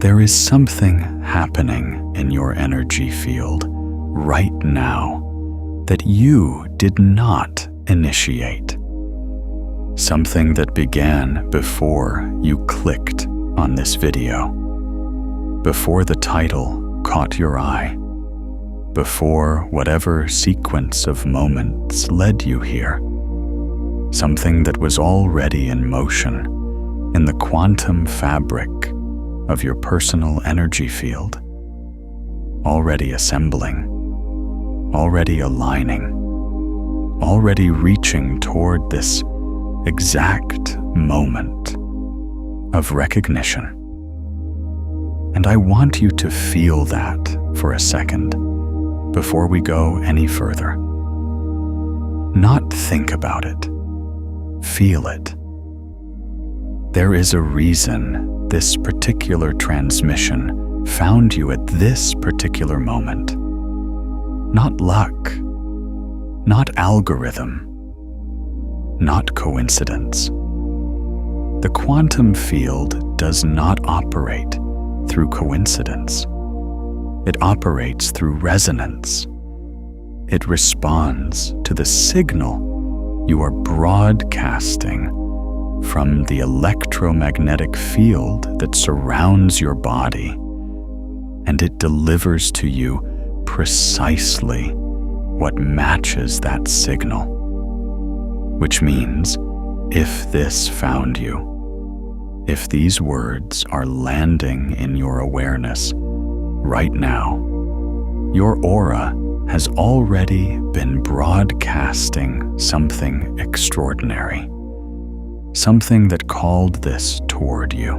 There is something happening in your energy field right now that you did not initiate. Something that began before you clicked on this video, before the title caught your eye, before whatever sequence of moments led you here. Something that was already in motion in the quantum fabric of your personal energy field, already assembling, already aligning, already reaching toward this exact moment of recognition. And I want you to feel that for a second before we go any further. Not think about it. Feel it. There is a reason this particular transmission found you at this particular moment. Not luck, not algorithm, not coincidence. The quantum field does not operate through coincidence. It operates through resonance. It responds to the signal you are broadcasting from the electromagnetic field that surrounds your body, and it delivers to you precisely what matches that signal. Which means, if this found you, if these words are landing in your awareness right now, your aura has already been broadcasting something extraordinary, something that called this toward you.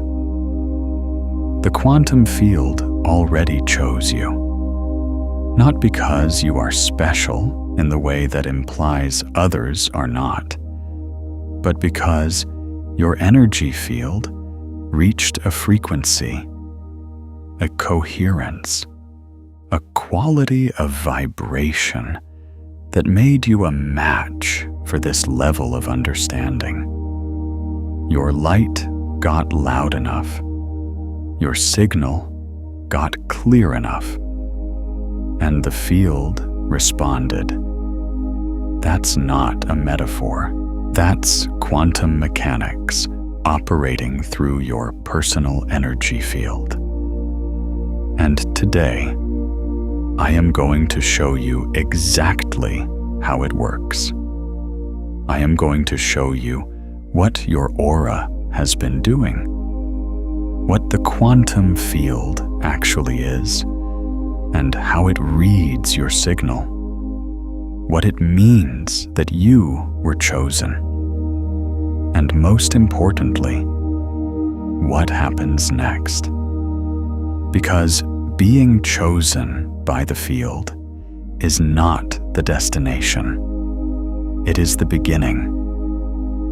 The quantum field already chose you, not because you are special in the way that implies others are not, but because your energy field reached a frequency, a coherence, a quality of vibration that made you a match for this level of understanding. Your light got loud enough. Your signal got clear enough. And the field responded. That's not a metaphor. That's quantum mechanics operating through your personal energy field. And today, I am going to show you exactly how it works. I am going to show you what your aura has been doing, what the quantum field actually is, and how it reads your signal, what it means that you were chosen, and most importantly, what happens next. Because being chosen by the field is not the destination. It is the beginning.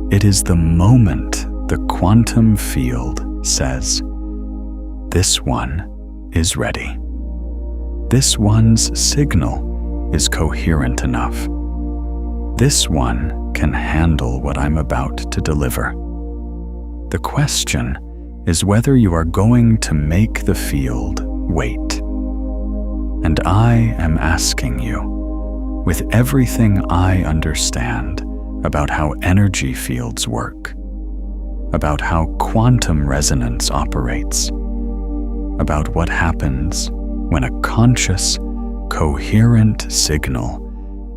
It is the moment the quantum field says, "This one is ready. This one's signal is coherent enough. This one can handle what I'm about to deliver." The question is whether you are going to make the field wait. And I am asking you, with everything I understand about how energy fields work, about how quantum resonance operates, about what happens when a conscious, coherent signal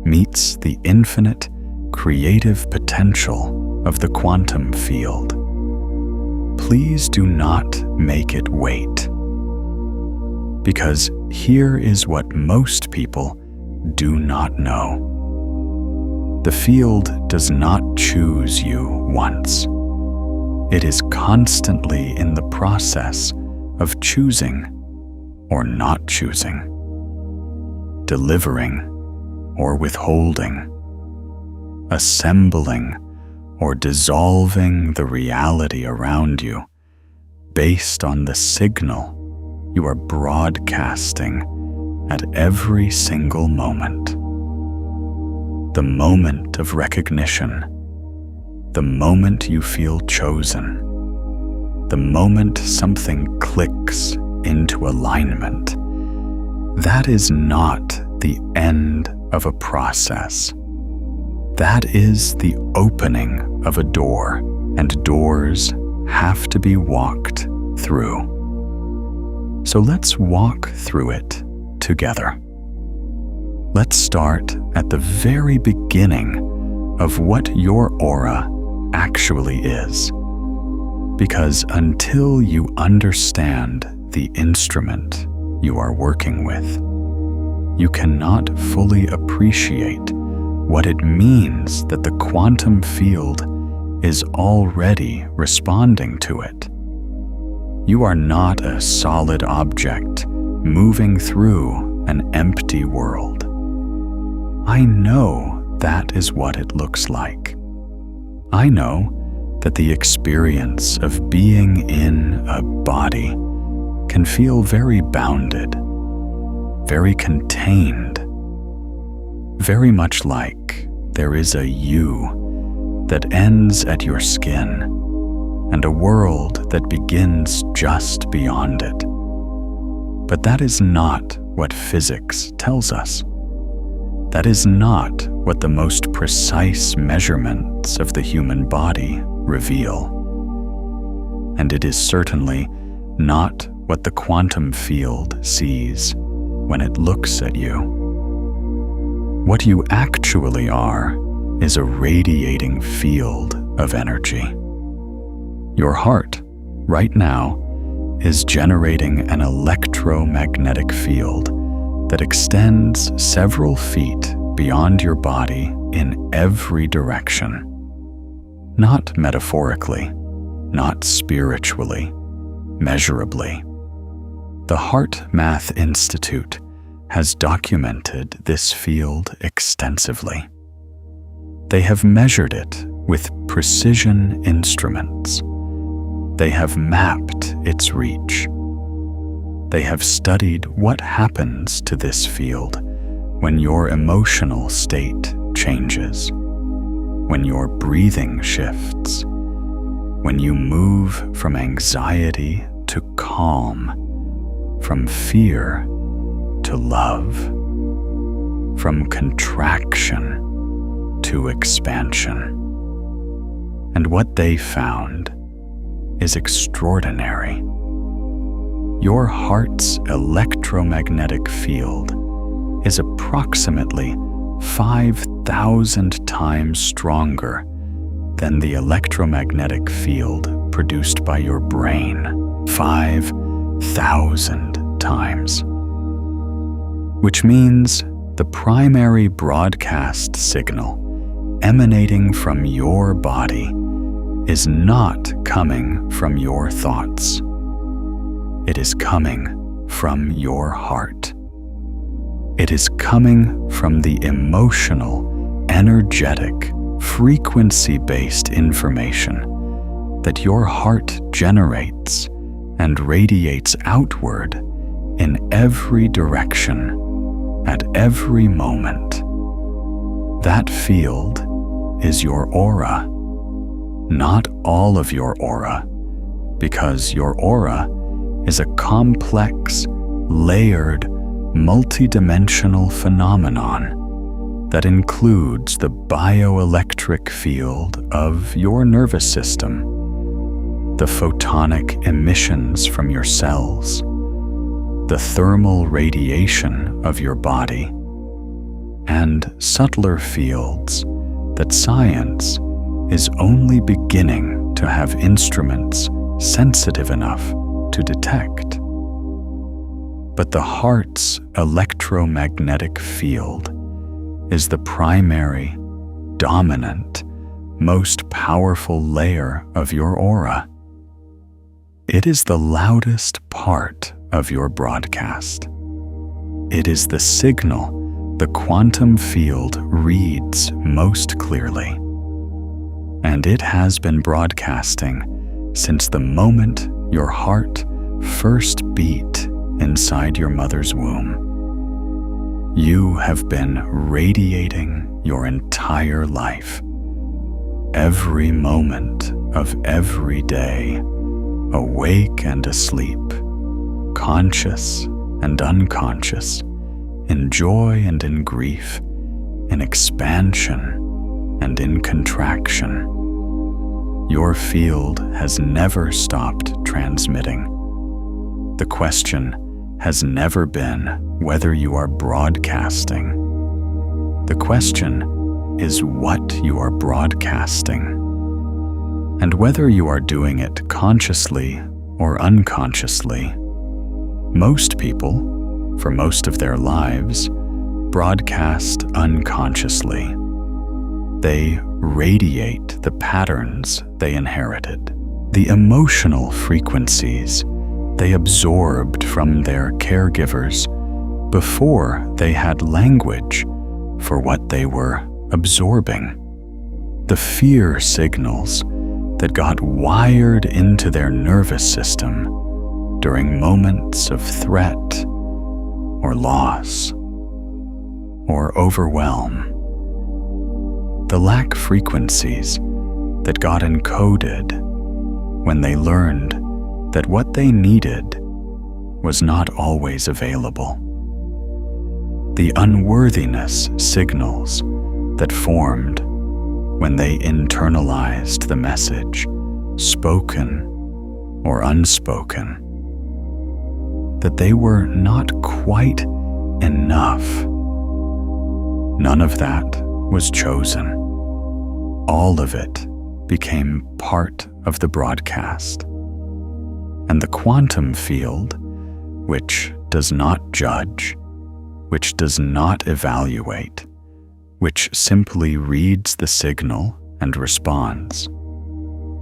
meets the infinite, creative potential of the quantum field. Please do not make it wait. Because here is what most people do not know. The field does not choose you once. It is constantly in the process of choosing or not choosing, delivering or withholding, assembling or dissolving the reality around you based on the signal you are broadcasting at every single moment. The moment of recognition, the moment you feel chosen, the moment something clicks into alignment, that is not the end of a process. That is the opening of a door, and doors have to be walked through. So let's walk through it together. Let's start at the very beginning of what your aura actually is. Because until you understand the instrument you are working with, you cannot fully appreciate what it means that the quantum field is already responding to it. You are not a solid object moving through an empty world. I know that is what it looks like. I know that the experience of being in a body can feel very bounded, very contained, very much like there is a you that ends at your skin and a world that begins just beyond it. But that is not what physics tells us. That is not what the most precise measurements of the human body reveal. And it is certainly not what the quantum field sees when it looks at you. What you actually are is a radiating field of energy. Your heart, right now, is generating an electromagnetic field that extends several feet beyond your body in every direction. Not metaphorically, not spiritually, measurably. The Heart Math Institute has documented this field extensively. They have measured it with precision instruments. They have mapped its reach. They have studied what happens to this field when your emotional state changes, when your breathing shifts, when you move from anxiety to calm, from fear to love, from contraction to expansion. And what they found is extraordinary. Your heart's electromagnetic field is approximately 5,000 times stronger than the electromagnetic field produced by your brain. 5,000 times. Which means the primary broadcast signal emanating from your body is not coming from your thoughts. It is coming from your heart. It is coming from the emotional, energetic, frequency-based information that your heart generates and radiates outward in every direction, at every moment. That field is your aura. Not all of your aura, because your aura is a complex, layered, multidimensional phenomenon that includes the bioelectric field of your nervous system, the photonic emissions from your cells, the thermal radiation of your body, and subtler fields that science is only beginning to have instruments sensitive enough to detect. But the heart's electromagnetic field is the primary, dominant, most powerful layer of your aura. It is the loudest part of your broadcast. It is the signal the quantum field reads most clearly. And it has been broadcasting since the moment your heart first beat inside your mother's womb. You have been radiating your entire life, every moment of every day, awake and asleep, conscious and unconscious, in joy and in grief, in expansion and in contraction. Your field has never stopped transmitting. The question has never been whether you are broadcasting. The question is what you are broadcasting, and whether you are doing it consciously or unconsciously. Most people, for most of their lives, broadcast unconsciously. They radiate the patterns they inherited, the emotional frequencies they absorbed from their caregivers before they had language for what they were absorbing. The fear signals that got wired into their nervous system during moments of threat or loss or overwhelm. The lack frequencies that got encoded when they learned that what they needed was not always available. The unworthiness signals that formed when they internalized the message, spoken or unspoken, that they were not quite enough. None of that was chosen. All of it became part of the broadcast. And the quantum field, which does not judge, which does not evaluate, which simply reads the signal and responds,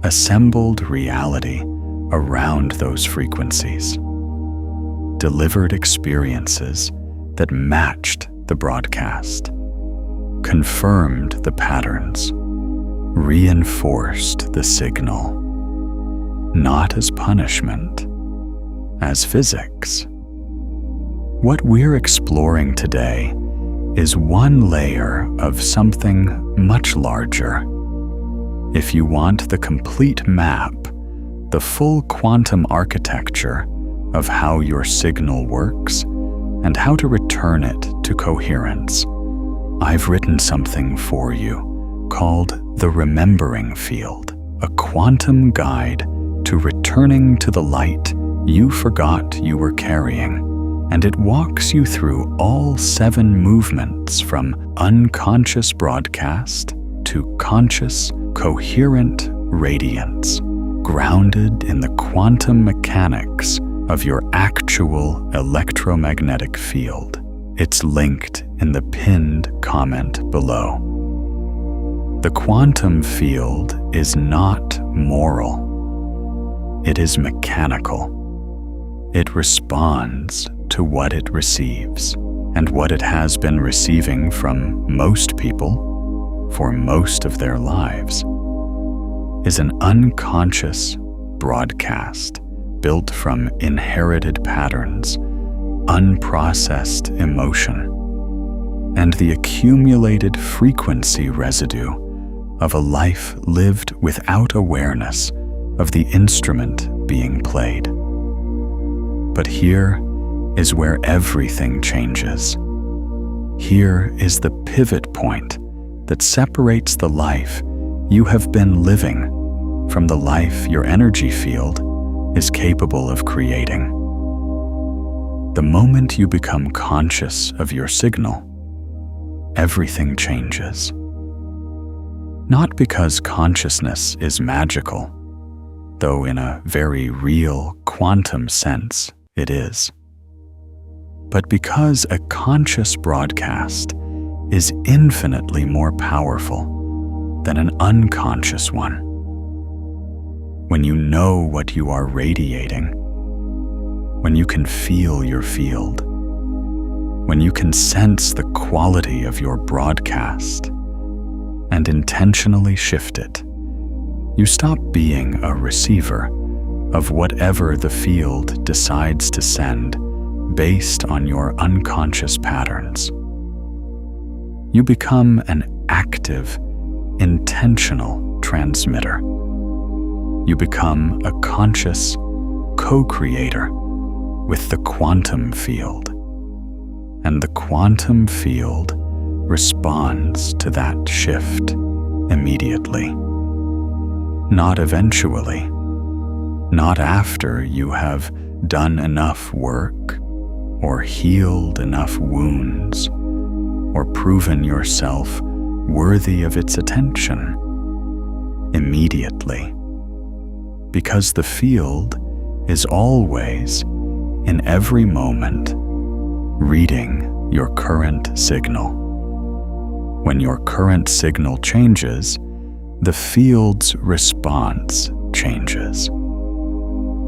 assembled reality around those frequencies, delivered experiences that matched the broadcast, confirmed the patterns, reinforced the signal, not as punishment, as physics. What we're exploring today is one layer of something much larger. If you want the complete map, the full quantum architecture of how your signal works and how to return it to coherence, I've written something for you called the Remembering Field, a quantum guide to returning to the light you forgot you were carrying, and it walks you through all 7 movements from unconscious broadcast to conscious, coherent radiance, grounded in the quantum mechanics of your actual electromagnetic field. It's linked in the pinned comment below. The quantum field is not moral. It is mechanical. It responds to what it receives, and what it has been receiving from most people for most of their lives is an unconscious broadcast built from inherited patterns, unprocessed emotion, and the accumulated frequency residue of a life lived without awareness of the instrument being played. But here is where everything changes. Here is the pivot point that separates the life you have been living from the life your energy field is capable of creating. The moment you become conscious of your signal, everything changes. Not because consciousness is magical, though in a very real quantum sense it is, but because a conscious broadcast is infinitely more powerful than an unconscious one. When you know what you are radiating, when you can feel your field, when you can sense the quality of your broadcast and intentionally shift it, you stop being a receiver of whatever the field decides to send based on your unconscious patterns. You become an active, intentional transmitter. you become a conscious co-creator with the quantum field. And the quantum field responds to that shift immediately. Not eventually, not after you have done enough work or healed enough wounds or proven yourself worthy of its attention. Immediately. Because the field is always, in every moment, reading your current signal. When your current signal changes, the field's response changes.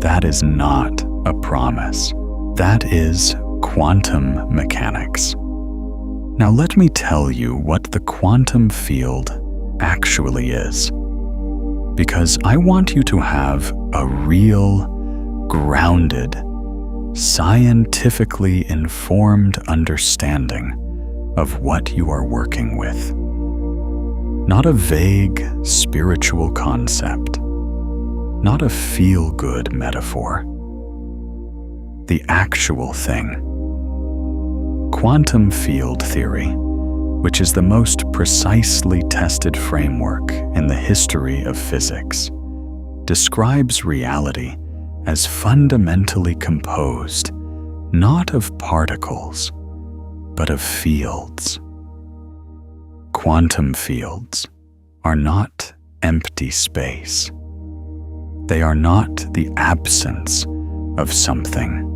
That is not a promise. That is quantum mechanics. Now let me tell you what the quantum field actually is, because I want you to have a real, grounded, scientifically informed understanding of what you are working with. Not a vague spiritual concept, not a feel-good metaphor. The actual thing. Quantum field theory, which is the most precisely tested framework in the history of physics, describes reality as fundamentally composed not of particles, but of fields. Quantum fields are not empty space. They are not the absence of something.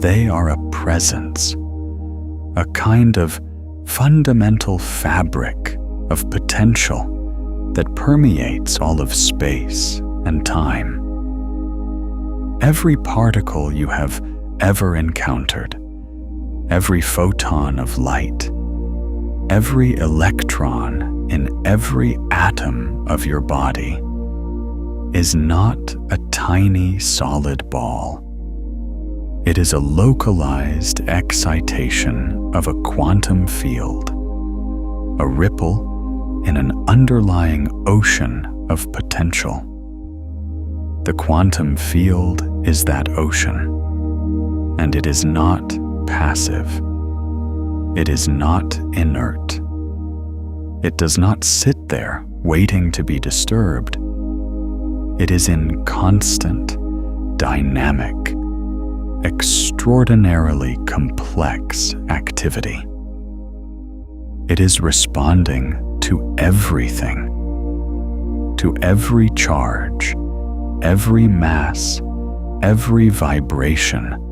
They are a presence, a kind of fundamental fabric of potential that permeates all of space and time. Every particle you have ever encountered, every photon of light, every electron in every atom of your body is not a tiny solid ball. It is a localized excitation of a quantum field, a ripple in an underlying ocean of potential. The quantum field is that ocean, and it is not passive. It is not inert. It does not sit there waiting to be disturbed. It is in constant, dynamic, extraordinarily complex activity. It is responding to everything, to every charge, every mass, every vibration,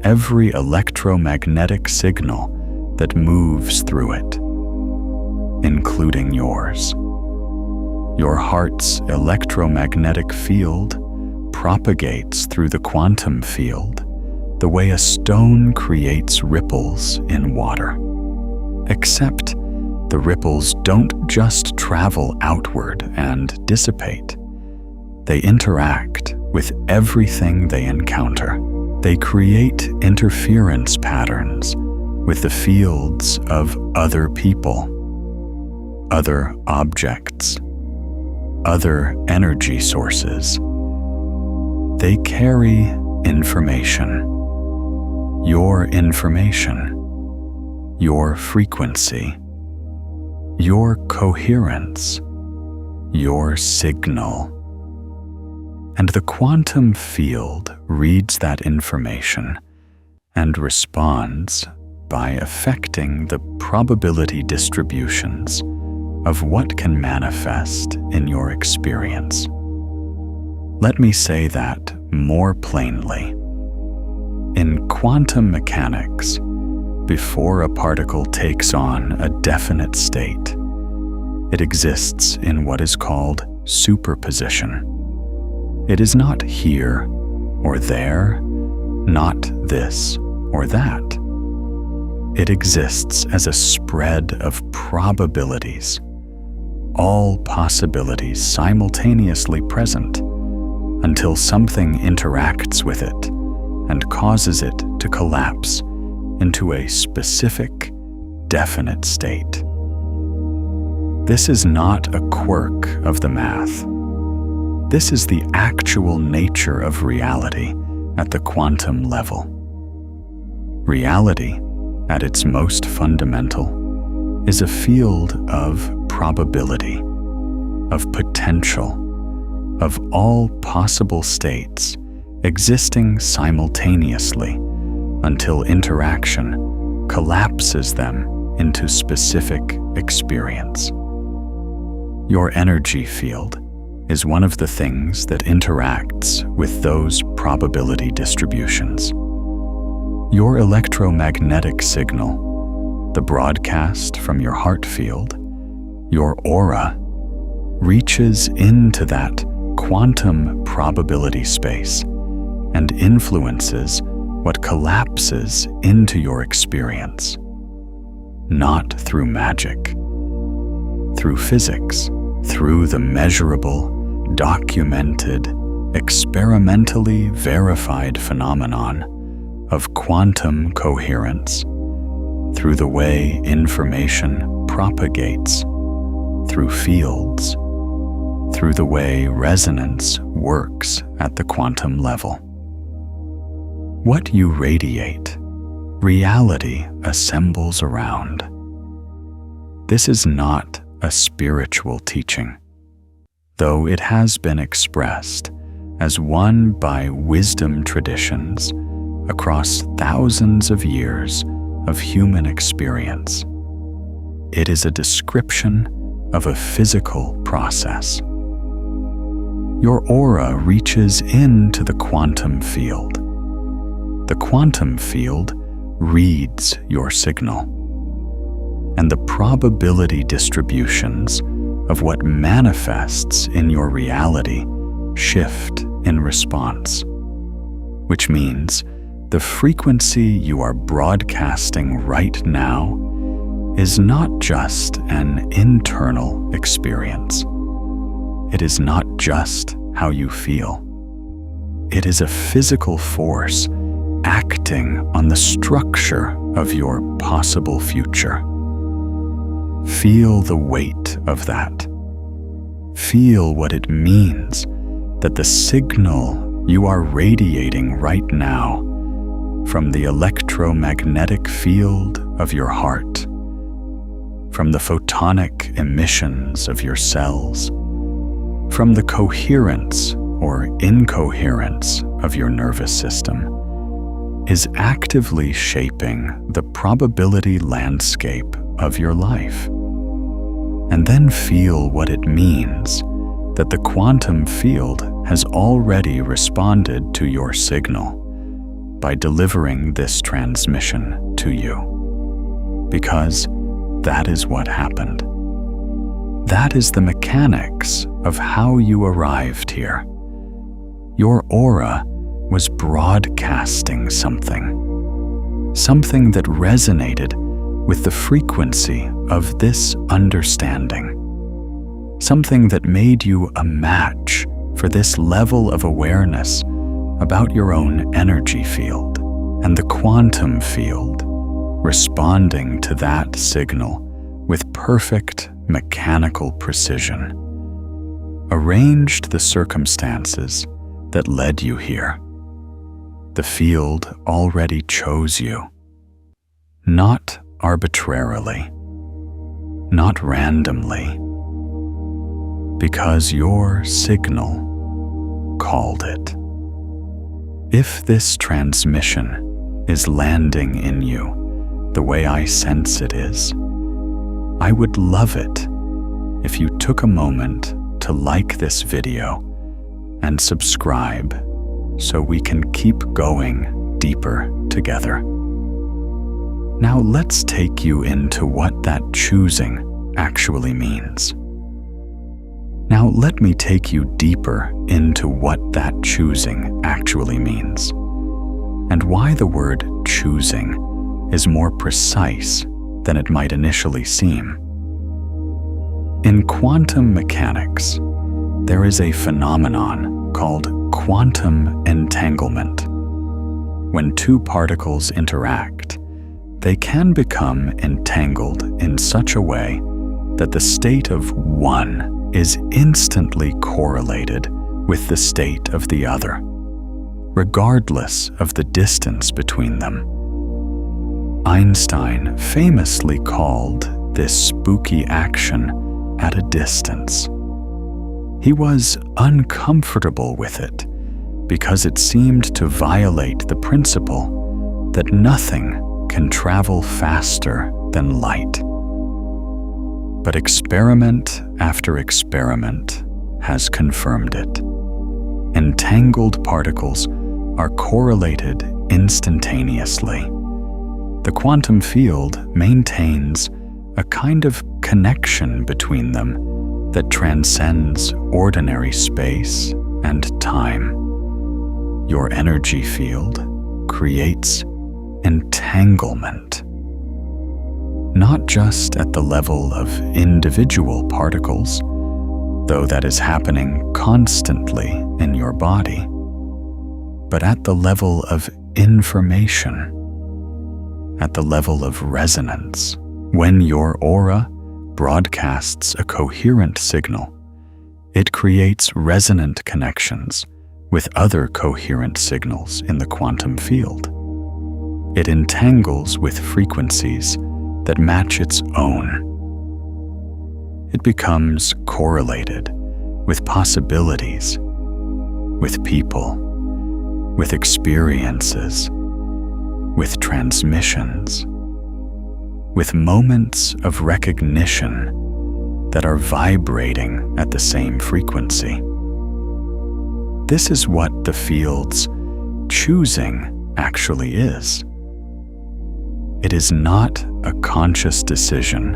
every electromagnetic signal that moves through it, including yours. Your heart's electromagnetic field propagates through the quantum field the way a stone creates ripples in water. Except the ripples don't just travel outward and dissipate. They interact with everything they encounter. They create interference patterns with the fields of other people, other objects, other energy sources. They carry information, your frequency, your coherence, your signal. And the quantum field reads that information and responds by affecting the probability distributions of what can manifest in your experience. Let me say that more plainly. In quantum mechanics, before a particle takes on a definite state, it exists in what is called superposition. It is not here or there, not this or that. It exists as a spread of probabilities, all possibilities simultaneously present, until something interacts with it and causes it to collapse into a specific, definite state. This is not a quirk of the math. This is the actual nature of reality at the quantum level. Reality, at its most fundamental, is a field of probability, of potential, of all possible states existing simultaneously until interaction collapses them into specific experience. Your energy field is one of the things that interacts with those probability distributions. Your electromagnetic signal, the broadcast from your heart field, your aura, reaches into that quantum probability space and influences what collapses into your experience. Not through magic, through physics, through the measurable, documented, experimentally verified phenomenon of quantum coherence, through the way information propagates, through fields, through the way resonance works at the quantum level. What you radiate, reality assembles around. This is not a spiritual teaching, though it has been expressed as one by wisdom traditions across thousands of years of human experience. It is a description of a physical process. Your aura reaches into the quantum field. The quantum field reads your signal, and the probability distributions of what manifests in your reality shift in response, which means the frequency you are broadcasting right now is not just an internal experience. It is not just how you feel. It is a physical force acting on the structure of your possible future. Feel the weight of that. Feel what it means that the signal you are radiating right now from the electromagnetic field of your heart, from the photonic emissions of your cells, from the coherence or incoherence of your nervous system, is actively shaping the probability landscape of your life. And then feel what it means that the quantum field has already responded to your signal by delivering this transmission to you. Because that is what happened. That is the mechanics of how you arrived here. Your aura was broadcasting something that resonated with the frequency of this understanding, something that made you a match for this level of awareness about your own energy field and the quantum field, responding to that signal with perfect mechanical precision, arranged the circumstances that led you here. The field already chose you, not arbitrarily, not randomly, because your signal called it. If this transmission is landing in you the way I sense it is, I would love it if you took a moment to like this video and subscribe so we can keep going deeper together. Now let's take you into what that choosing actually means. Now let me take you deeper into what that choosing actually means, and why the word choosing is more precise than it might initially seem. In quantum mechanics, there is a phenomenon called quantum entanglement. When two particles interact, they can become entangled in such a way that the state of one is instantly correlated with the state of the other, regardless of the distance between them. Einstein famously called this spooky action at a distance. He was uncomfortable with it because it seemed to violate the principle that nothing can travel faster than light. But experiment after experiment has confirmed it. Entangled particles are correlated instantaneously. The quantum field maintains a kind of connection between them that transcends ordinary space and time. Your energy field creates entanglement, not just at the level of individual particles, though that is happening constantly in your body, but at the level of information, at the level of resonance. When your aura broadcasts a coherent signal, it creates resonant connections with other coherent signals in the quantum field. It entangles with frequencies that match its own. It becomes correlated with possibilities, with people, with experiences, with transmissions, with moments of recognition that are vibrating at the same frequency. This is what the field's choosing actually is. It is not a conscious decision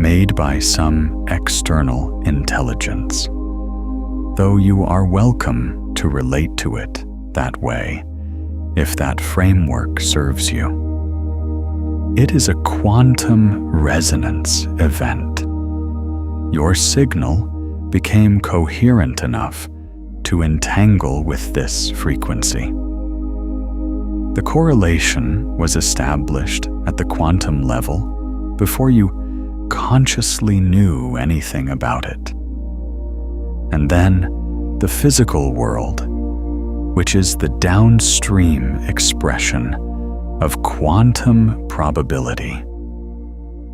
made by some external intelligence, though you are welcome to relate to it that way if that framework serves you. It is a quantum resonance event. Your signal became coherent enough to entangle with this frequency. The correlation was established at the quantum level before you consciously knew anything about it. And then the physical world, which is the downstream expression of quantum probability,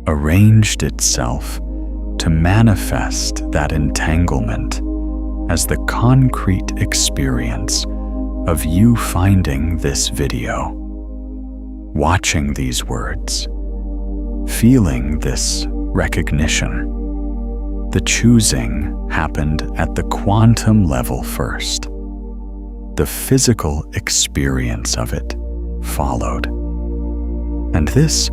arranged itself to manifest that entanglement as the concrete experience of you finding this video, watching these words, feeling this recognition. The choosing happened at the quantum level first. The physical experience of it followed. And this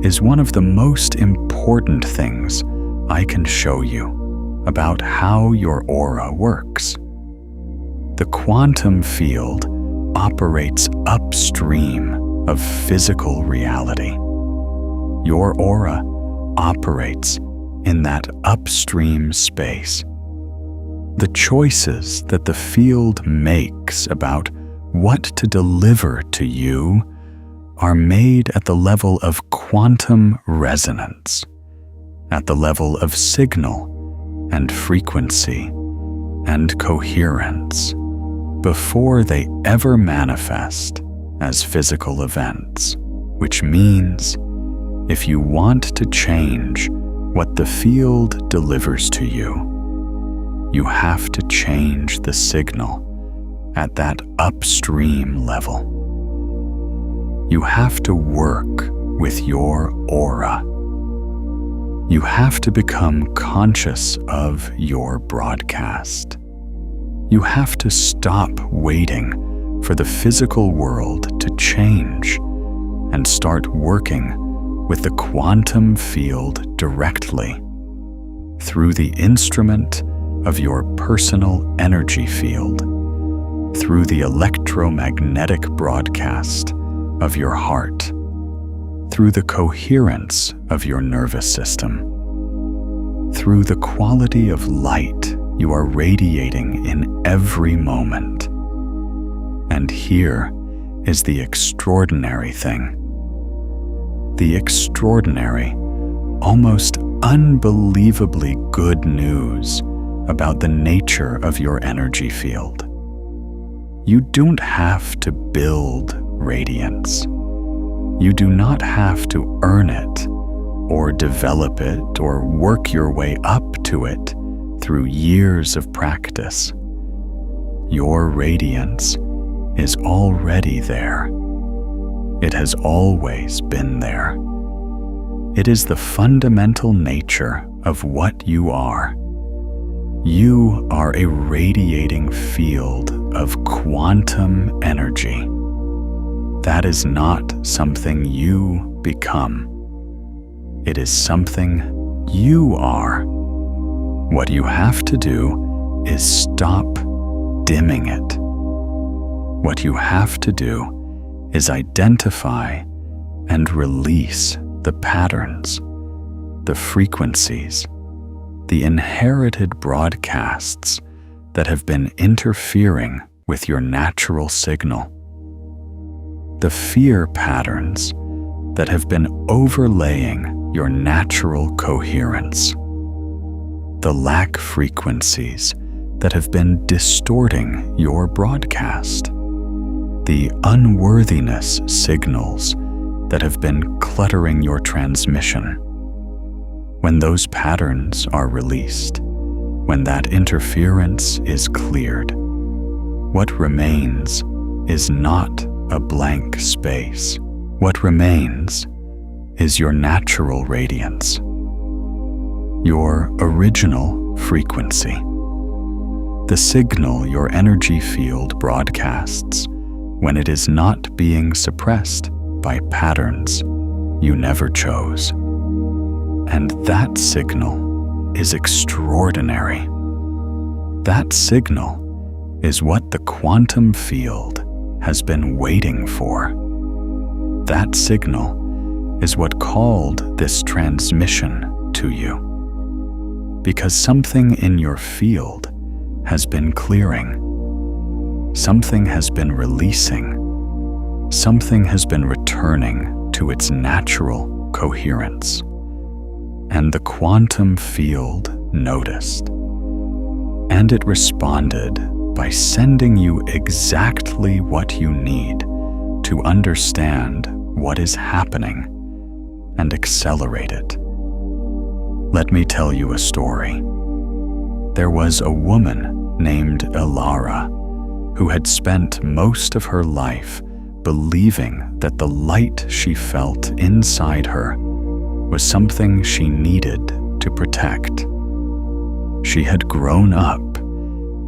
is one of the most important things I can show you about how your aura works. The quantum field operates upstream of physical reality. Your aura operates in that upstream space. The choices that the field makes about what to deliver to you are made at the level of quantum resonance, at the level of signal and frequency and coherence, before they ever manifest as physical events, which means if you want to change what the field delivers to you, you have to change the signal at that upstream level. You have to work with your aura. You have to become conscious of your broadcast. You have to stop waiting for the physical world to change and start working with the quantum field directly through the instrument of your personal energy field, through the electromagnetic broadcast of your heart, through the coherence of your nervous system, through the quality of light you are radiating in every moment. And here is the extraordinary thing. The extraordinary, almost unbelievably good news about the nature of your energy field. You don't have to build radiance. You do not have to earn it, or develop it, or work your way up to it through years of practice. Your radiance is already there. It has always been there. It is the fundamental nature of what you are. You are a radiating field of quantum energy. That is not something you become. It is something you are. What you have to do is stop dimming it. What you have to do is identify and release the patterns, the frequencies, the inherited broadcasts that have been interfering with your natural signal. The fear patterns that have been overlaying your natural coherence. The lack frequencies that have been distorting your broadcast. The unworthiness signals that have been cluttering your transmission. When those patterns are released, when that interference is cleared, what remains is not a blank space. What remains is your natural radiance, your original frequency, the signal your energy field broadcasts when it is not being suppressed by patterns you never chose. And that signal is extraordinary. That signal is what the quantum field has been waiting for. That signal is what called this transmission to you. Because something in your field has been clearing. Something has been releasing. Something has been returning to its natural coherence. And the quantum field noticed. And it responded by sending you exactly what you need to understand what is happening and accelerate it. Let me tell you a story. There was a woman named Elara who had spent most of her life believing that the light she felt inside her was something she needed to protect. She had grown up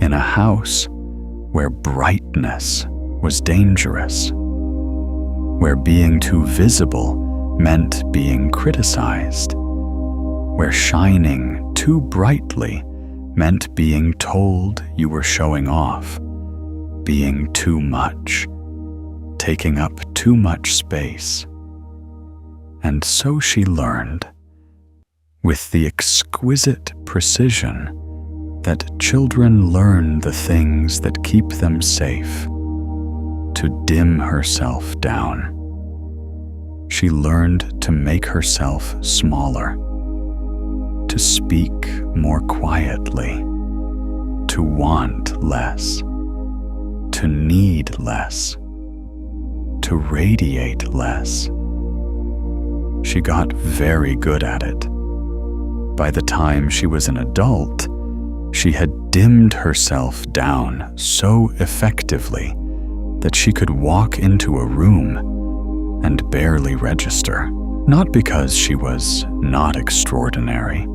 in a house where brightness was dangerous, where being too visible meant being criticized, where shining too brightly meant being told you were showing off, being too much, taking up too much space. And so she learned, with the exquisite precision that children learn the things that keep them safe, to dim herself down. She learned to make herself smaller, to speak more quietly, to want less, to need less, to radiate less. She got very good at it. By the time she was an adult, she had dimmed herself down so effectively that she could walk into a room and barely register, not because she was not extraordinary,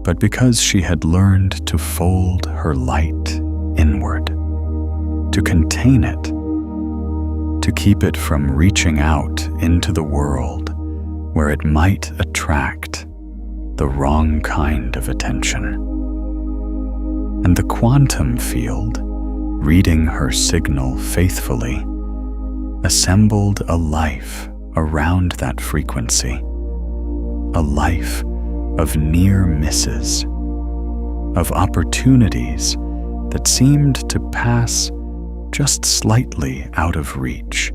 but because she had learned to fold her light inward, to contain it, to keep it from reaching out into the world where it might attract the wrong kind of attention. And the quantum field, reading her signal faithfully, assembled a life around that frequency, a life of near misses, of opportunities that seemed to pass just slightly out of reach,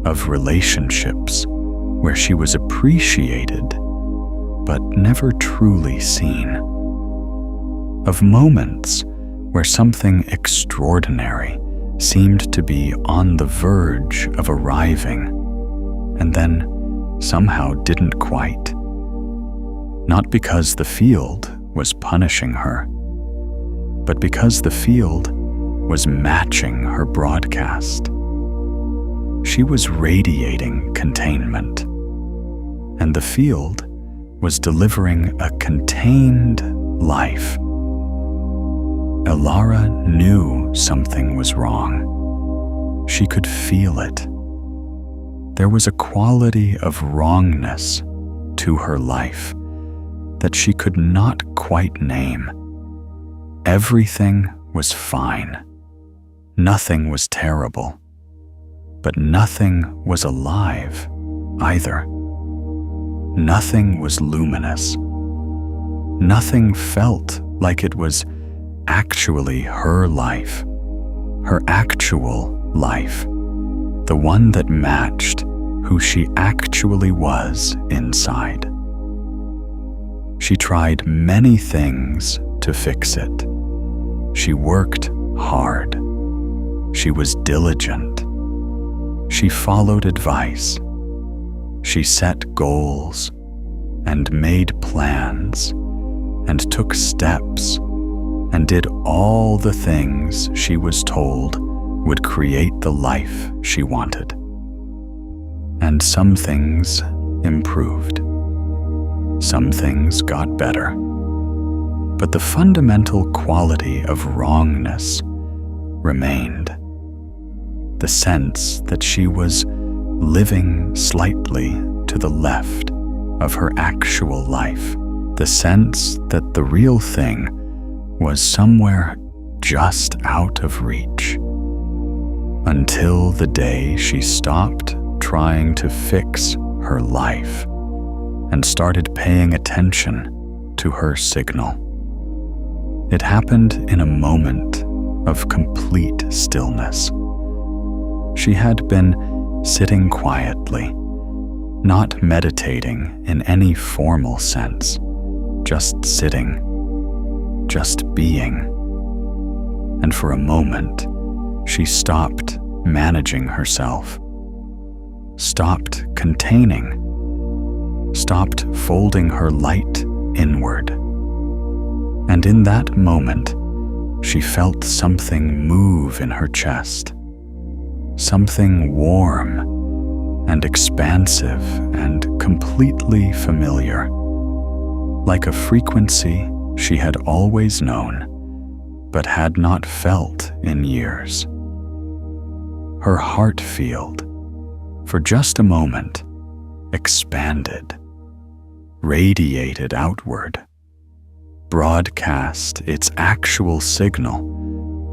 of relationships where she was appreciated but never truly seen. of moments where something extraordinary seemed to be on the verge of arriving, and then somehow didn't quite. Not because the field was punishing her, but because the field was matching her broadcast. She was radiating containment, and the field was delivering a contained life. Elara knew something was wrong. She could feel it. There was a quality of wrongness to her life that she could not quite name. Everything was fine. Nothing was terrible. But nothing was alive either. Nothing was luminous. Nothing felt like it was actually her life, her actual life, the one that matched who she actually was inside. She tried many things to fix it. She worked hard. She was diligent. She followed advice. She set goals and made plans and took steps and did all the things she was told would create the life she wanted. And some things improved. Some things got better. But the fundamental quality of wrongness remained. The sense that she was living slightly to the left of her actual life. The sense that the real thing was somewhere just out of reach. Until the day she stopped trying to fix her life and started paying attention to her signal. It happened in a moment of complete stillness. She had been sitting quietly, not meditating in any formal sense, just sitting, just being. And for a moment, she stopped managing herself, stopped containing, stopped folding her light inward. And in that moment, she felt something move in her chest, something warm and expansive and completely familiar, like a frequency she had always known, but had not felt in years. Her heart field, for just a moment, expanded, radiated outward, broadcast its actual signal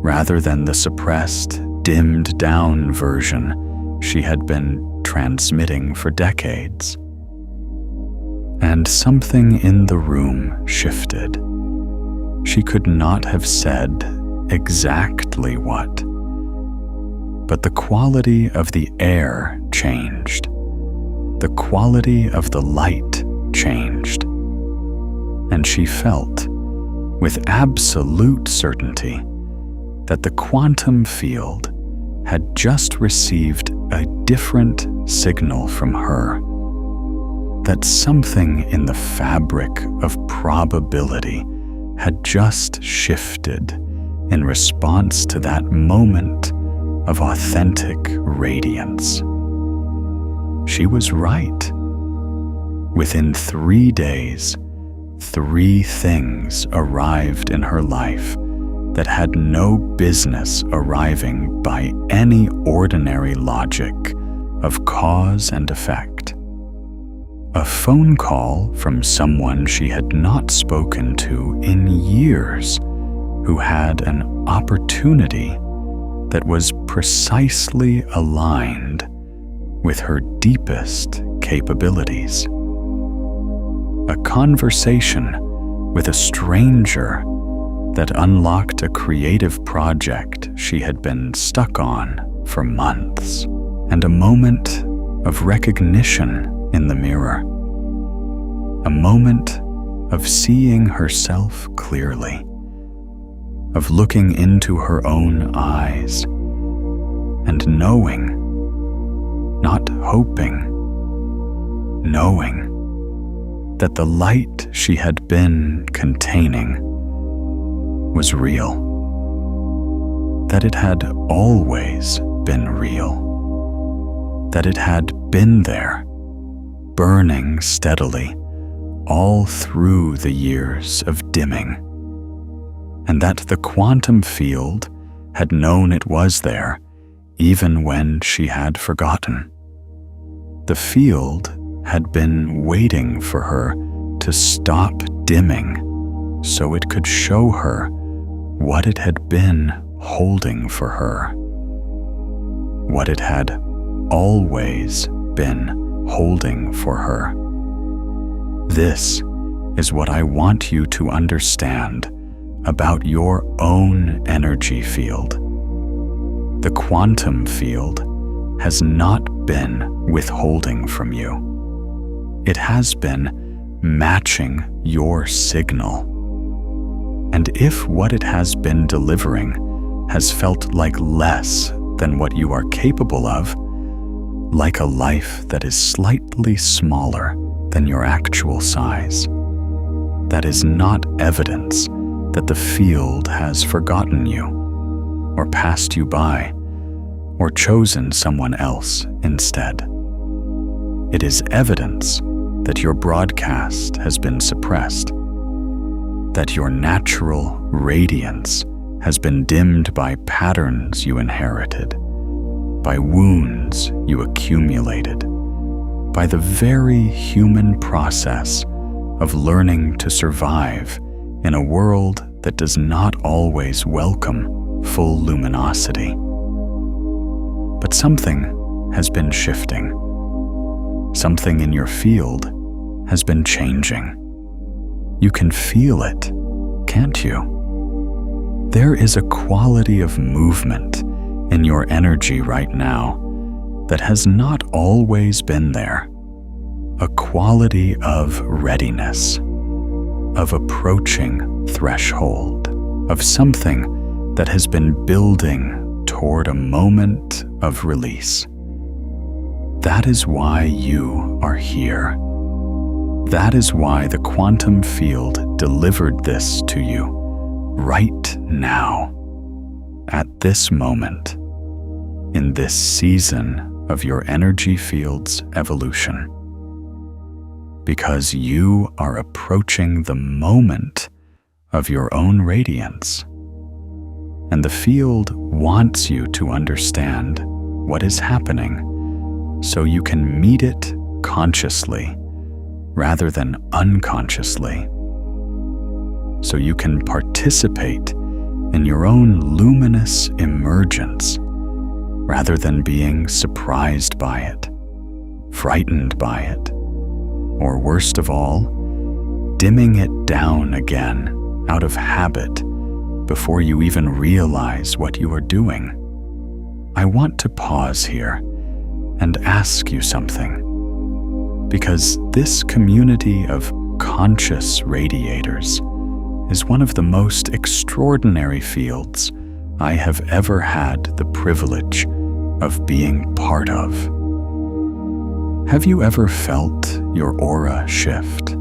rather than the suppressed, dimmed-down version she had been transmitting for decades. And something in the room shifted. She could not have said exactly what, but the quality of the air changed. The quality of the light changed. And she felt, with absolute certainty, that the quantum field had just received a different signal from her, that something in the fabric of probability had just shifted in response to that moment of authentic radiance. She was right. Within 3 days, 3 things arrived in her life that had no business arriving by any ordinary logic of cause and effect. A phone call from someone she had not spoken to in years, who had an opportunity that was precisely aligned with her deepest capabilities. A conversation with a stranger that unlocked a creative project she had been stuck on for months, and a moment of recognition in the mirror. A moment of seeing herself clearly, of looking into her own eyes and knowing, not hoping, knowing that the light she had been containing was real, that it had always been real, that it had been there, burning steadily all through the years of dimming, and that the quantum field had known it was there even when she had forgotten. The field had been waiting for her to stop dimming so it could show her what it had been holding for her, what it had always been holding for her. This is what I want you to understand about your own energy field. The quantum field has not been withholding from you. It has been matching your signal. And if what it has been delivering has felt like less than what you are capable of, like a life that is slightly smaller than your actual size, that is not evidence that the field has forgotten you, or passed you by, or chosen someone else instead. It is evidence that your broadcast has been suppressed, that your natural radiance has been dimmed by patterns you inherited, by wounds you accumulated, by the very human process of learning to survive in a world that does not always welcome full luminosity. But something has been shifting. Something in your field has been changing. You can feel it, can't you? There is a quality of movement in your energy right now that has not always been there. A quality of readiness, of approaching threshold, of something that has been building toward a moment of release. That is why you are here. That is why the quantum field delivered this to you right now, at this moment, in this season of your energy field's evolution. Because you are approaching the moment of your own radiance. And the field wants you to understand what is happening so you can meet it consciously rather than unconsciously. So you can participate in your own luminous emergence rather than being surprised by it, frightened by it, or worst of all, dimming it down again out of habit before you even realize what you are doing. I want to pause here and ask you something, because this community of conscious radiators is one of the most extraordinary fields I have ever had the privilege of being part of. Have you ever felt your aura shift?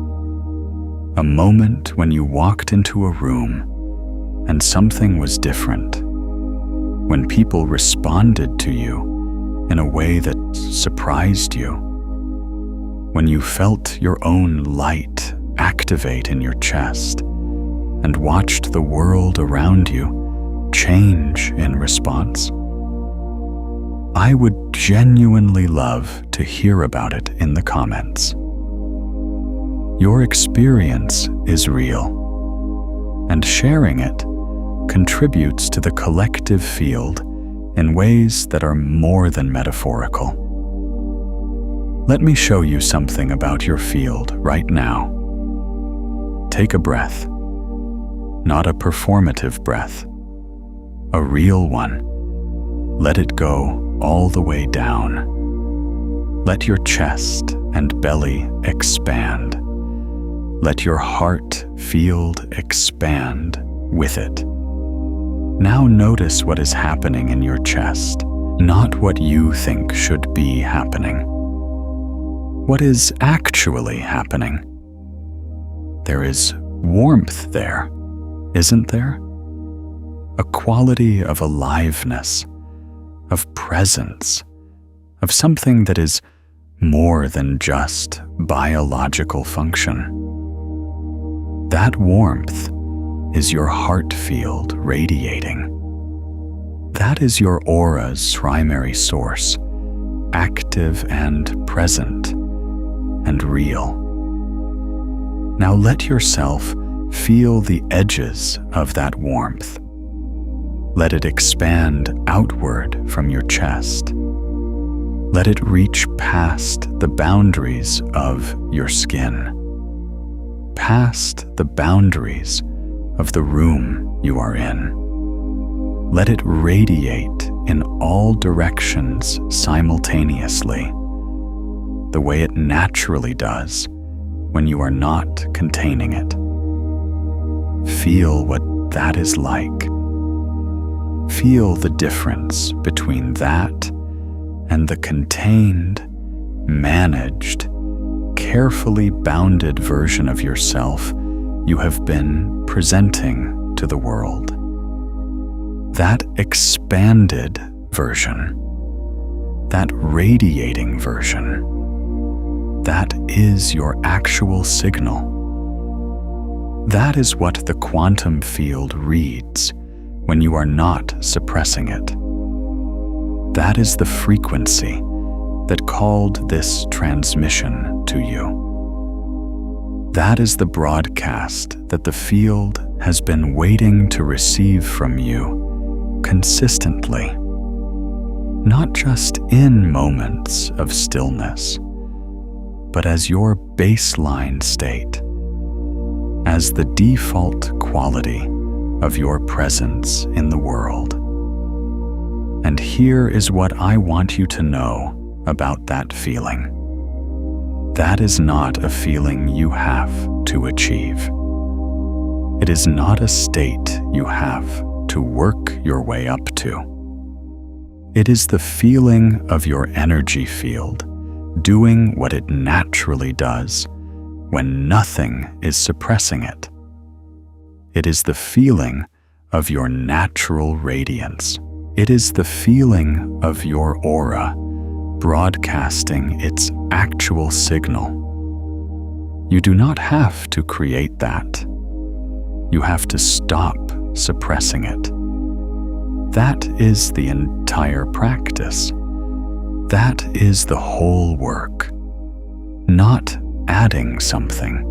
A moment when you walked into a room and something was different, when people responded to you in a way that surprised you, when you felt your own light activate in your chest and watched the world around you change in response. I would genuinely love to hear about it in the comments. Your experience is real, and sharing it contributes to the collective field in ways that are more than metaphorical. Let me show you something about your field right now. Take a breath, not a performative breath, a real one. Let it go all the way down. Let your chest and belly expand. Let your heart field expand with it. Now notice what is happening in your chest, not what you think should be happening. What is actually happening? There is warmth there, isn't there? A quality of aliveness, of presence, of something that is more than just biological function. That warmth is your heart field radiating. That is your aura's primary source, active and present and real. Now let yourself feel the edges of that warmth. Let it expand outward from your chest. Let it reach past the boundaries of your skin, past the boundaries of the room you are in. Let it radiate in all directions simultaneously, the way it naturally does when you are not containing it. Feel what that is like. Feel the difference between that and the contained, managed, carefully bounded version of yourself you have been presenting to the world. That expanded version, that radiating version, that is your actual signal. That is what the quantum field reads when you are not suppressing it. That is the frequency that called this transmission to you. That is the broadcast that the field has been waiting to receive from you consistently, not just in moments of stillness, but as your baseline state, as the default quality of your presence in the world. And here is what I want you to know about that feeling. That is not a feeling you have to achieve. It is not a state you have to work your way up to. It is the feeling of your energy field doing what it naturally does when nothing is suppressing it. It is the feeling of your natural radiance. It is the feeling of your aura broadcasting its actual signal. You do not have to create that. You have to stop suppressing it. That is the entire practice. That is the whole work. Not adding something.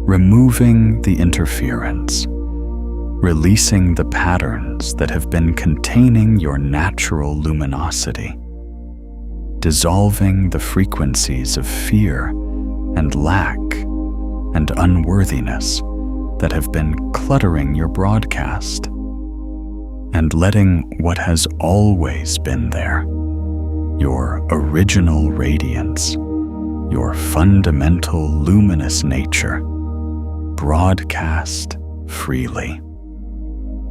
Removing the interference. Releasing the patterns that have been containing your natural luminosity, dissolving the frequencies of fear and lack and unworthiness that have been cluttering your broadcast, and letting what has always been there, your original radiance, your fundamental luminous nature, broadcast freely.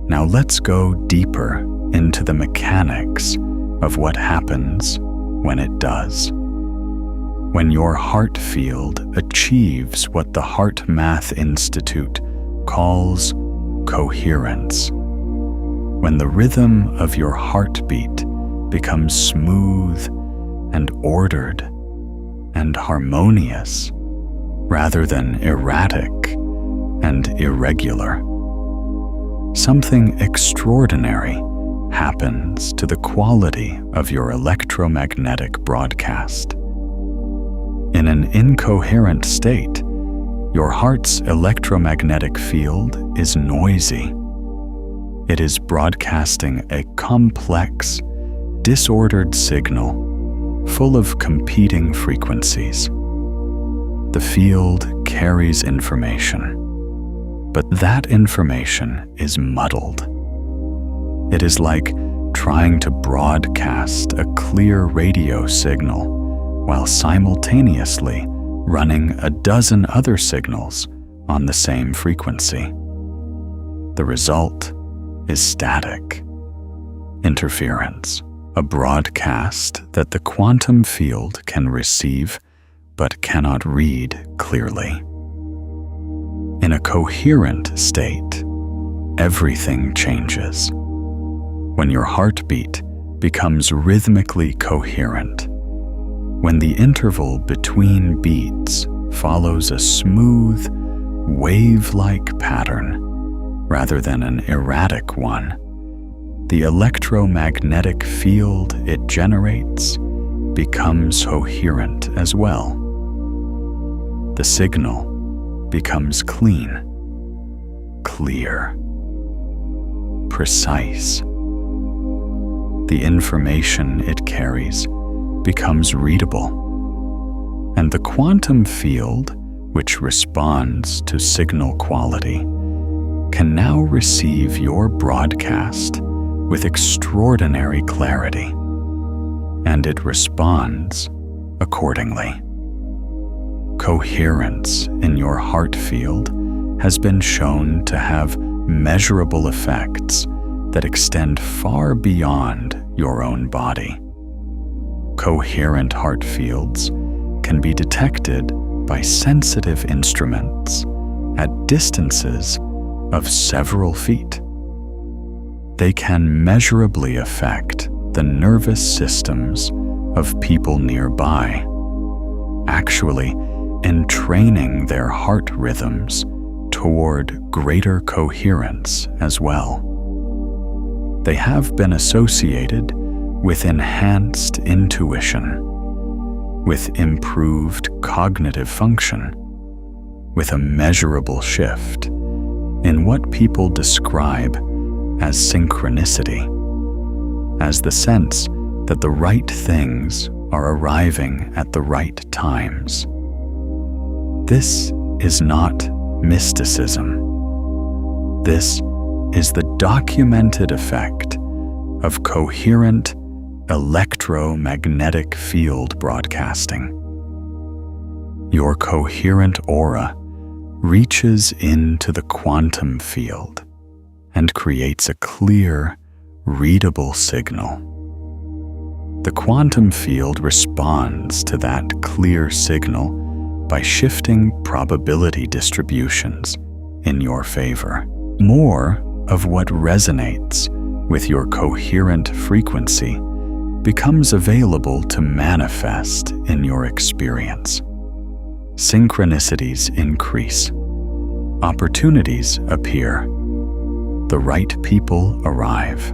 Now let's go deeper into the mechanics of what happens when it does. When your heart field achieves what the Heart Math Institute calls coherence. When the rhythm of your heartbeat becomes smooth and ordered and harmonious rather than erratic and irregular. Something extraordinary happens to the quality of your electromagnetic broadcast. In an incoherent state, your heart's electromagnetic field is noisy. It is broadcasting a complex, disordered signal full of competing frequencies. The field carries information, but that information is muddled. It is like trying to broadcast a clear radio signal while simultaneously running a dozen other signals on the same frequency. The result is static. Interference, a broadcast that the quantum field can receive but cannot read clearly. In a coherent state, everything changes. When your heartbeat becomes rhythmically coherent, when the interval between beats follows a smooth, wave-like pattern rather than an erratic one, the electromagnetic field it generates becomes coherent as well. The signal becomes clean, clear, precise. The information it carries becomes readable, and the quantum field, which responds to signal quality, can now receive your broadcast with extraordinary clarity, and it responds accordingly. Coherence in your heart field has been shown to have measurable effects that extend far beyond your own body. Coherent heart fields can be detected by sensitive instruments at distances of several feet. They can measurably affect the nervous systems of people nearby, actually entraining their heart rhythms toward greater coherence as well. They have been associated with enhanced intuition, with improved cognitive function, with a measurable shift in what people describe as synchronicity, as the sense that the right things are arriving at the right times. This is not mysticism. This is the documented effect of coherent electromagnetic field broadcasting. Your coherent aura reaches into the quantum field and creates a clear, readable signal. The quantum field responds to that clear signal by shifting probability distributions in your favor. More of what resonates with your coherent frequency becomes available to manifest in your experience. Synchronicities increase. Opportunities appear. The right people arrive.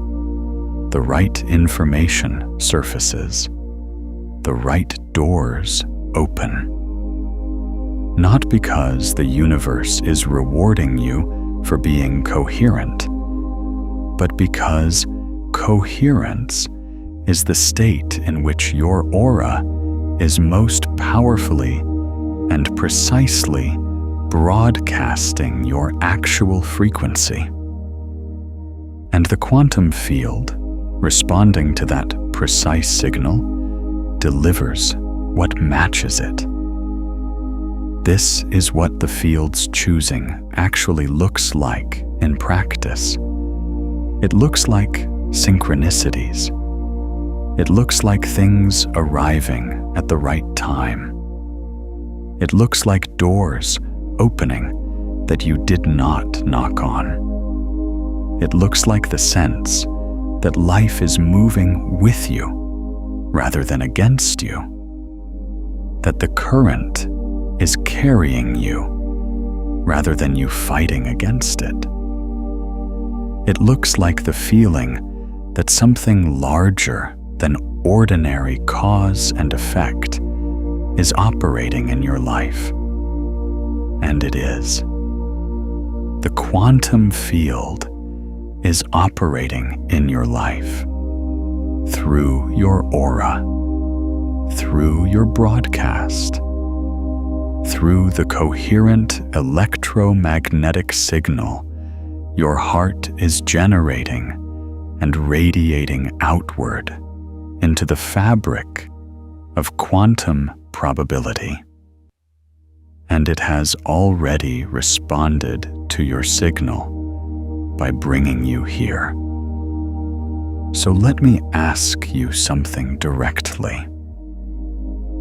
The right information surfaces. The right doors open. Not because the universe is rewarding you for being coherent, but because coherence is the state in which your aura is most powerfully and precisely broadcasting your actual frequency. And the quantum field, responding to that precise signal, delivers what matches it. This is what the field's choosing actually looks like in practice. It looks like synchronicities. It looks like things arriving at the right time. It looks like doors opening that you did not knock on. It looks like the sense that life is moving with you rather than against you. That the current is carrying you rather than you fighting against it. It looks like the feeling that something larger than ordinary cause and effect is operating in your life. And it is. The quantum field is operating in your life through your aura, through your broadcast, through the coherent electromagnetic signal your heart is generating and radiating outward into the fabric of quantum probability. And it has already responded to your signal by bringing you here. So let me ask you something directly.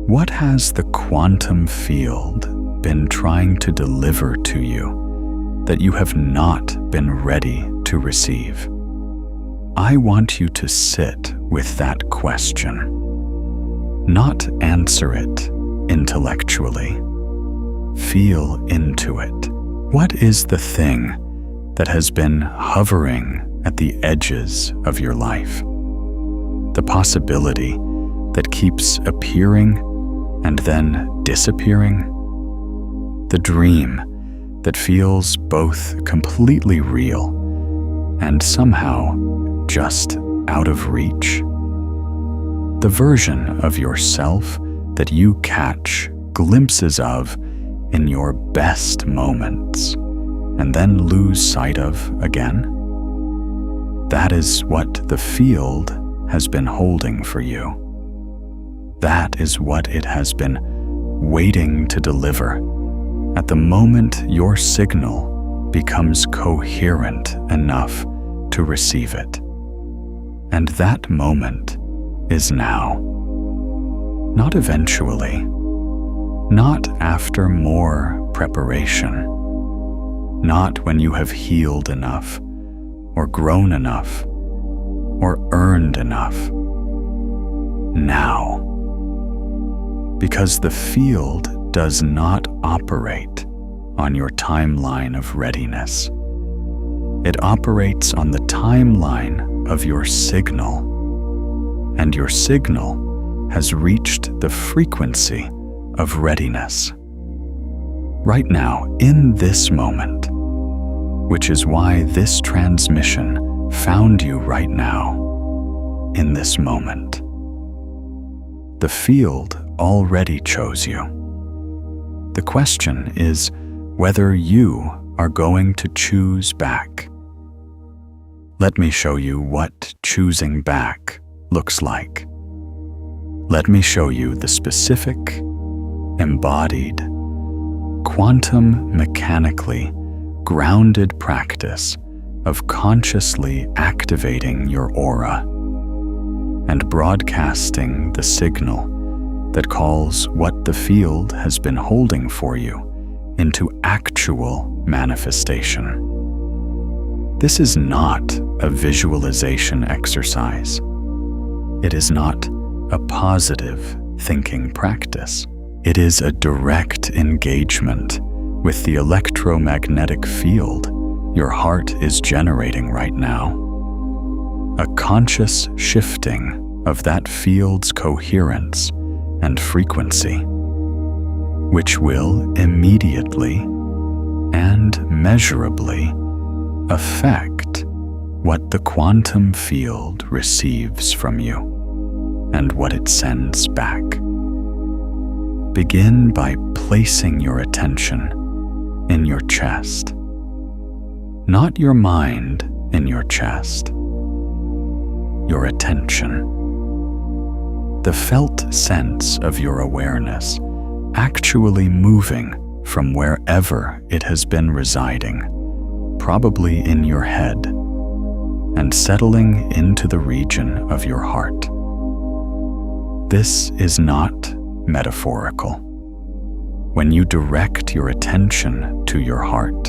What has the quantum field been trying to deliver to you that you have not been ready to receive? I want you to sit with that question. Not answer it intellectually. Feel into it. What is the thing that has been hovering at the edges of your life? The possibility that keeps appearing and then disappearing? The dream that feels both completely real and somehow just out of reach? The version of yourself that you catch glimpses of in your best moments and then lose sight of again? That is what the field has been holding for you. That is what it has been waiting to deliver at the moment your signal becomes coherent enough to receive it. And that moment is now. Not eventually. Not after more preparation. Not when you have healed enough, or grown enough, or earned enough. Now. Because the field does not operate on your timeline of readiness. It operates on the timeline of your signal. And your signal has reached the frequency of readiness. Right now, in this moment, which is why this transmission found you right now, in this moment. The field already chose you. The question is whether you are going to choose back. Let me show you what choosing back looks like. Let me show you the specific, embodied, quantum mechanically grounded practice of consciously activating your aura and broadcasting the signal that calls what the field has been holding for you into actual manifestation. This is not a visualization exercise. It is not a positive thinking practice. It is a direct engagement with the electromagnetic field your heart is generating right now. A conscious shifting of that field's coherence and frequency, which will immediately and measurably affect what the quantum field receives from you and what it sends back. Begin by placing your attention in your chest, not your mind in your chest, your attention. The felt sense of your awareness actually moving from wherever it has been residing, probably in your head, and settling into the region of your heart. This is not metaphorical. When you direct your attention to your heart,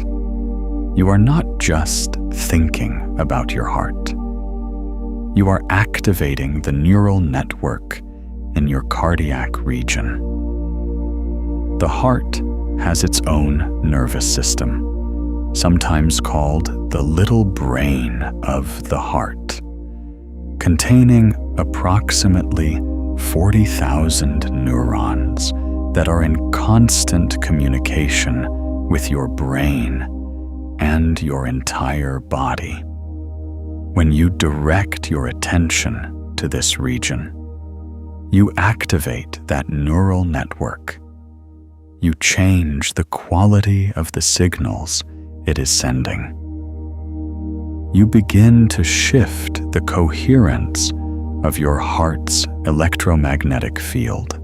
you are not just thinking about your heart. You are activating the neural network in your cardiac region. The heart has its own nervous system, sometimes called the little brain of the heart, containing approximately 40,000 neurons that are in constant communication with your brain and your entire body. When you direct your attention to this region, you activate that neural network. You change the quality of the signals it is sending. You begin to shift the coherence of your heart's electromagnetic field.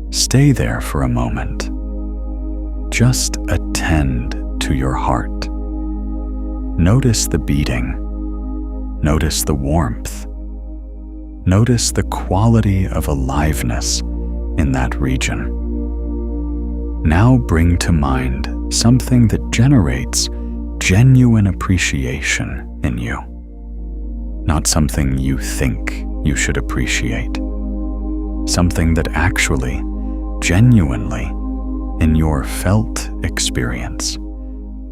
Stay there for a moment. Just attend to your heart. Notice the beating. Notice the warmth. Notice the quality of aliveness in that region. Now bring to mind something that generates genuine appreciation in you. Not something you think you should appreciate. Something that actually, genuinely, in your felt experience,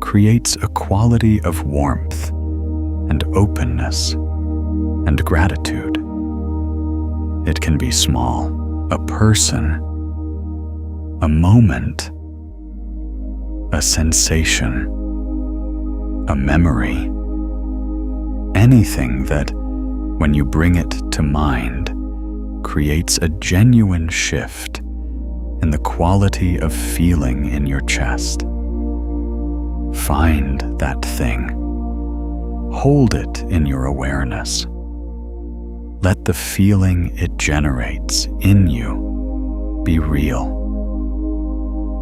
creates a quality of warmth and openness and gratitude. It can be small, a person, a moment, a sensation, a memory, anything that, when you bring it to mind, creates a genuine shift in the quality of feeling in your chest. Find that thing. Hold it in your awareness. Let the feeling it generates in you be real.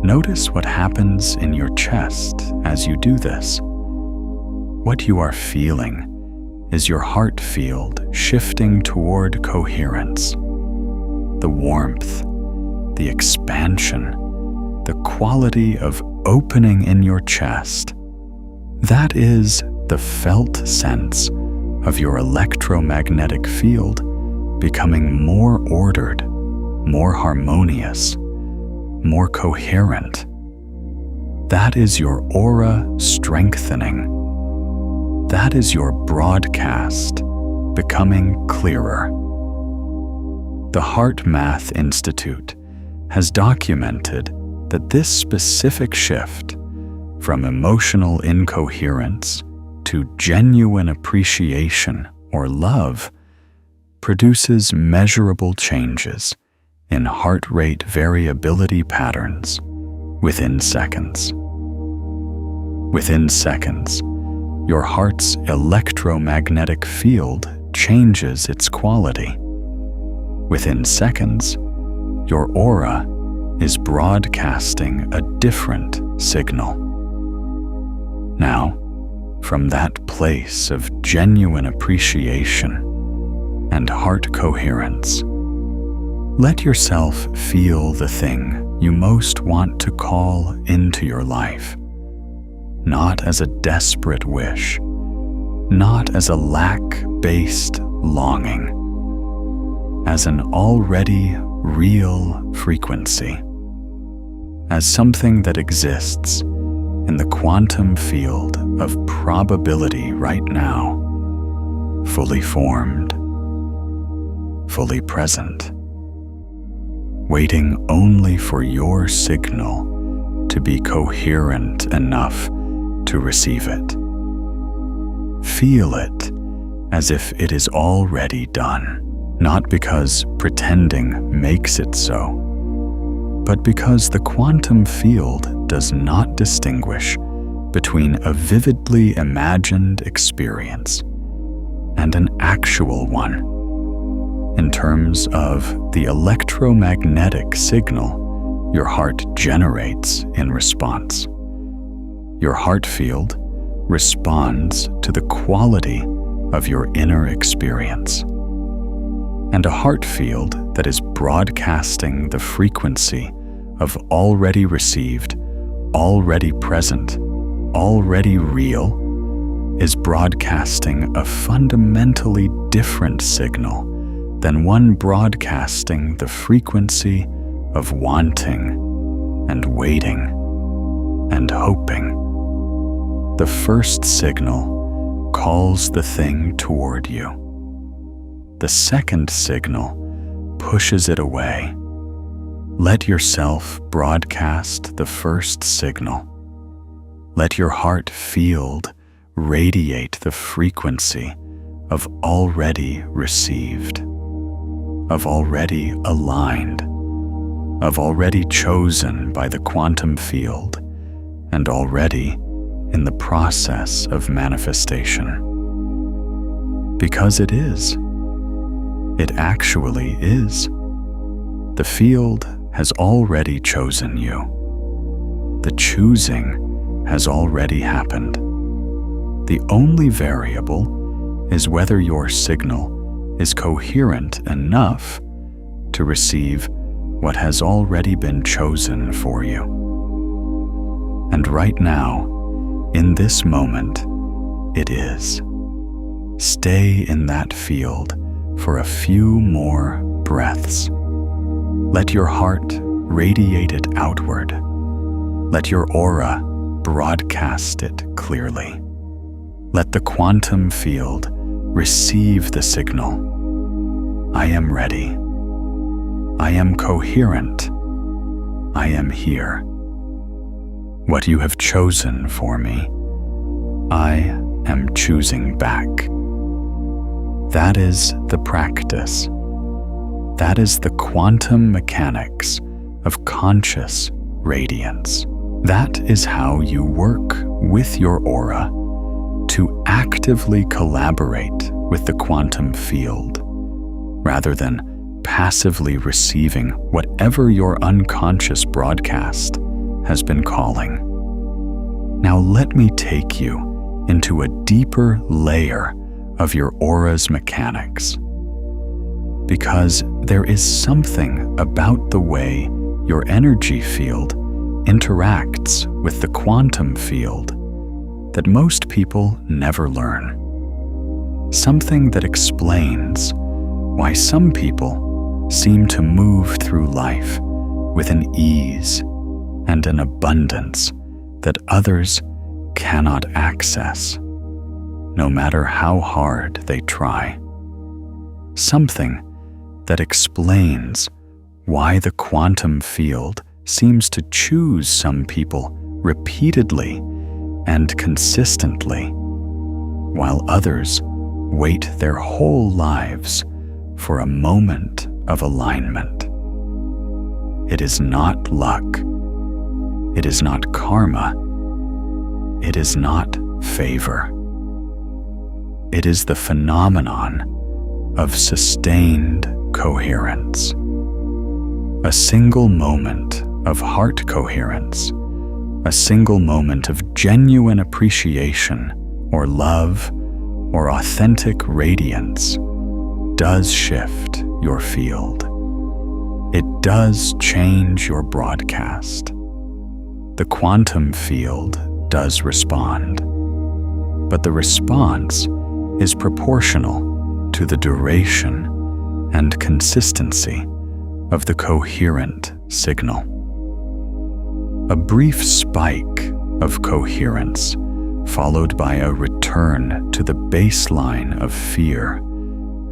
Notice what happens in your chest as you do this. What you are feeling is your heart field shifting toward coherence. The warmth, the expansion, the quality of opening in your chest. That is the felt sense of your electromagnetic field becoming more ordered, more harmonious, more coherent. That is your aura strengthening. That is your broadcast becoming clearer. The Heart Math Institute has documented that this specific shift from emotional incoherence to genuine appreciation or love produces measurable changes in heart rate variability patterns within seconds. Within seconds, your heart's electromagnetic field changes its quality. Within seconds, your aura is broadcasting a different signal. Now, from that place of genuine appreciation and heart coherence, let yourself feel the thing you most want to call into your life, not as a desperate wish, not as a lack-based longing, as an already real frequency, as something that exists in the quantum field of probability right now, fully formed, fully present, waiting only for your signal to be coherent enough to receive it. Feel it as if it is already done, not because pretending makes it so, but because the quantum field does not distinguish between a vividly imagined experience and an actual one, in terms of the electromagnetic signal your heart generates in response. Your heart field responds to the quality of your inner experience. And a heart field that is broadcasting the frequency of already received, already present, already real, is broadcasting a fundamentally different signal than one broadcasting the frequency of wanting and waiting and hoping. The first signal calls the thing toward you. The second signal pushes it away. Let yourself broadcast the first signal. Let your heart field radiate the frequency of already received, of already aligned, of already chosen by the quantum field, and already in the process of manifestation. Because it is. It actually is. The field has already chosen you. The choosing has already happened. The only variable is whether your signal is coherent enough to receive what has already been chosen for you. And right now, in this moment, it is. Stay in that field for a few more breaths. Let your heart radiate it outward. Let your aura broadcast it clearly. Let the quantum field receive the signal. I am ready. I am coherent. I am here. What you have chosen for me, I am choosing back. That is the practice. That is the quantum mechanics of conscious radiance. That is how you work with your aura to actively collaborate with the quantum field, rather than passively receiving whatever your unconscious broadcast has been calling. Now let me take you into a deeper layer of your aura's mechanics, because there is something about the way your energy field interacts with the quantum field that most people never learn. Something that explains why some people seem to move through life with an ease and an abundance that others cannot access, no matter how hard they try. Something that explains why the quantum field seems to choose some people repeatedly and consistently, while others wait their whole lives for a moment of alignment. It is not luck. It is not karma. It is not favor. It is the phenomenon of sustained coherence. A single moment of heart coherence, a single moment of genuine appreciation or love or authentic radiance does shift your field. It does change your broadcast. The quantum field does respond, but the response is proportional to the duration and consistency of the coherent signal. A brief spike of coherence followed by a return to the baseline of fear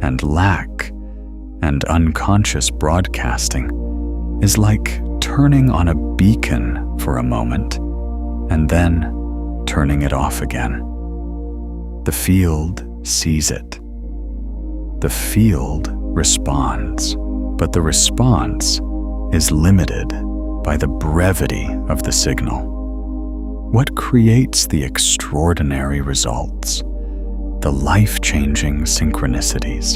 and lack and unconscious broadcasting is like turning on a beacon for a moment and then turning it off again. The field sees it. The field responds, but the response is limited by the brevity of the signal. What creates the extraordinary results, the life-changing synchronicities,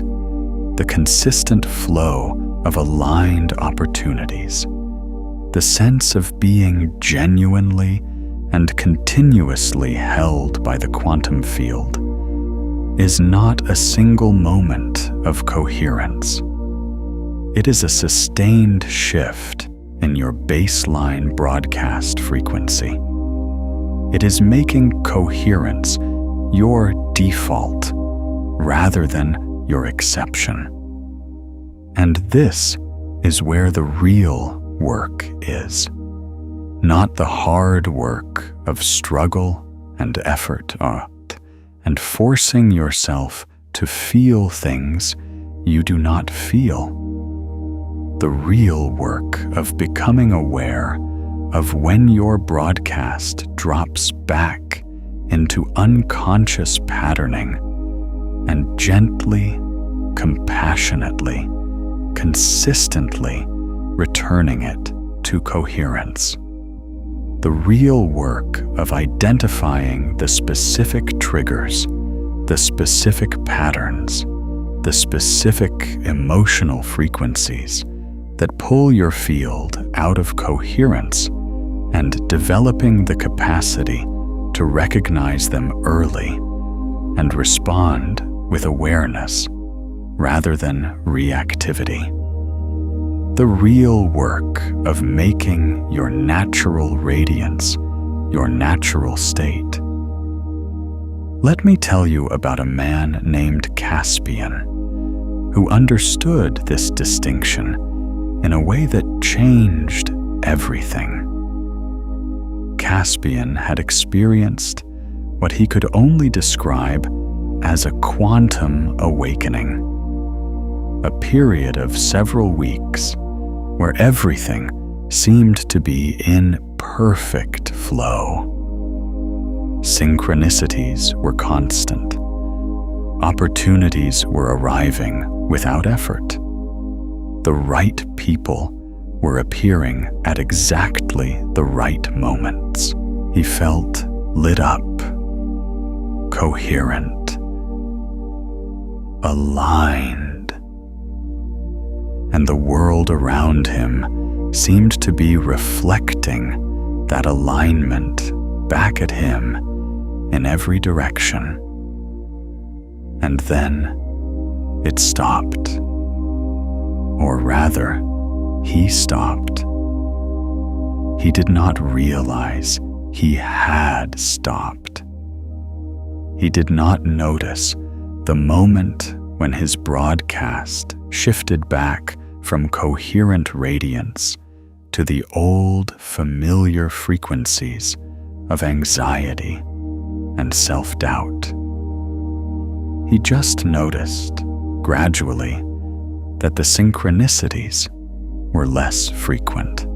the consistent flow of aligned opportunities, the sense of being genuinely and continuously held by the quantum field, is not a single moment of coherence. It is a sustained shift in your baseline broadcast frequency. It is making coherence your default rather than your exception. And this is where the real work is. Not the hard work of struggle and effort and forcing yourself to feel things you do not feel. The real work of becoming aware of when your broadcast drops back into unconscious patterning and gently, compassionately, consistently returning it to coherence. The real work of identifying the specific triggers, the specific patterns, the specific emotional frequencies that pull your field out of coherence and developing the capacity to recognize them early and respond with awareness rather than reactivity. The real work of making your natural radiance your natural state. Let me tell you about a man named Caspian, who understood this distinction in a way that changed everything. Caspian had experienced what he could only describe as a quantum awakening, a period of several weeks where everything seemed to be in perfect flow. Synchronicities were constant. Opportunities were arriving without effort. The right people were appearing at exactly the right moments. He felt lit up, coherent, aligned, and the world around him seemed to be reflecting that alignment back at him in every direction. And then it stopped. Or rather, he stopped. He did not realize he had stopped. He did not notice the moment when his broadcast shifted back from coherent radiance to the old familiar frequencies of anxiety and self-doubt. He just noticed, gradually, that the synchronicities were less frequent,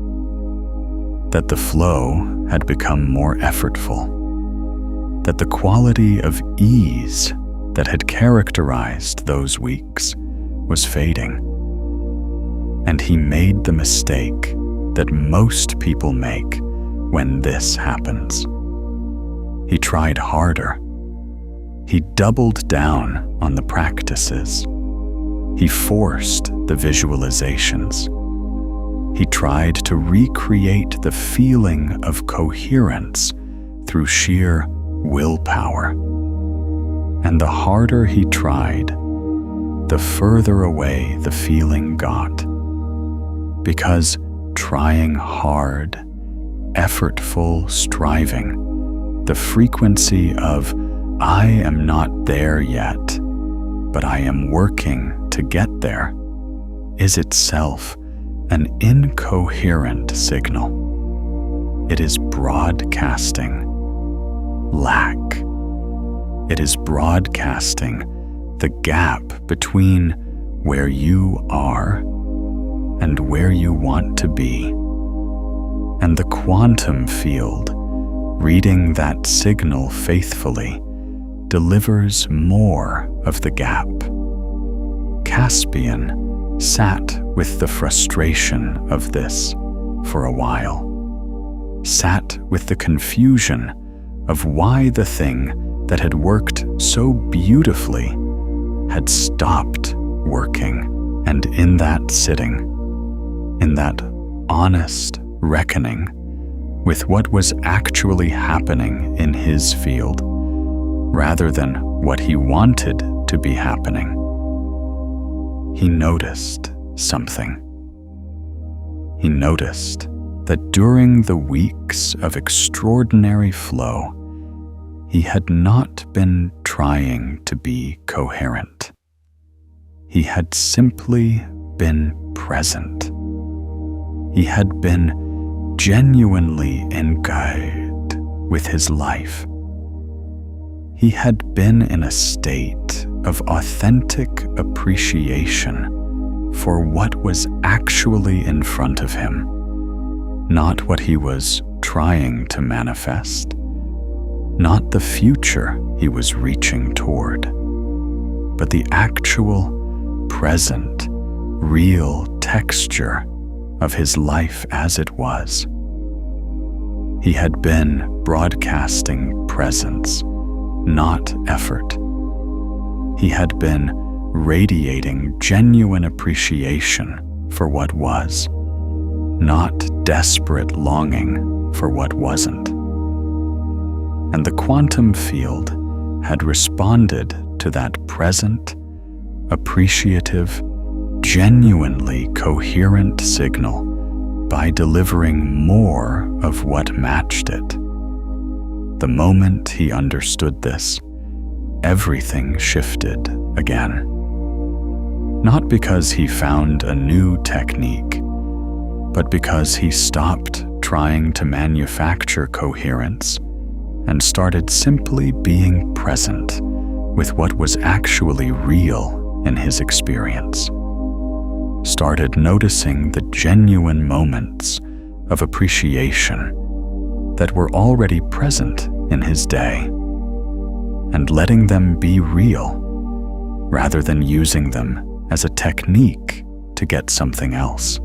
that the flow had become more effortful, that the quality of ease that had characterized those weeks was fading. And he made the mistake that most people make when this happens. He tried harder. He doubled down on the practices. He forced the visualizations. He tried to recreate the feeling of coherence through sheer willpower. And the harder he tried, the further away the feeling got. Because trying hard, effortful striving, the frequency of "I am not there yet, but I am working to get there," is itself an incoherent signal. It is broadcasting lack. It is broadcasting the gap between where you are and where you want to be. And the quantum field, reading that signal faithfully, delivers more of the gap. Caspian sat with the frustration of this for a while, sat with the confusion of why the thing that had worked so beautifully had stopped working. And in that sitting, in that honest reckoning with what was actually happening in his field, rather than what he wanted to be happening, he noticed something. He noticed that during the weeks of extraordinary flow, he had not been trying to be coherent. He had simply been present. He had been genuinely engaged with his life. He had been in a state of authentic appreciation for what was actually in front of him, not what he was trying to manifest, not the future he was reaching toward, but the actual, present, real texture of his life as it was. He had been broadcasting presence, not effort. He had been radiating genuine appreciation for what was, not desperate longing for what wasn't. And the quantum field had responded to that present, appreciative, genuinely coherent signal by delivering more of what matched it. The moment he understood this, everything shifted again. Not because he found a new technique, but because he stopped trying to manufacture coherence and started simply being present with what was actually real in his experience. Started noticing the genuine moments of appreciation that were already present in his day, and letting them be real rather than using them as a technique to get something else.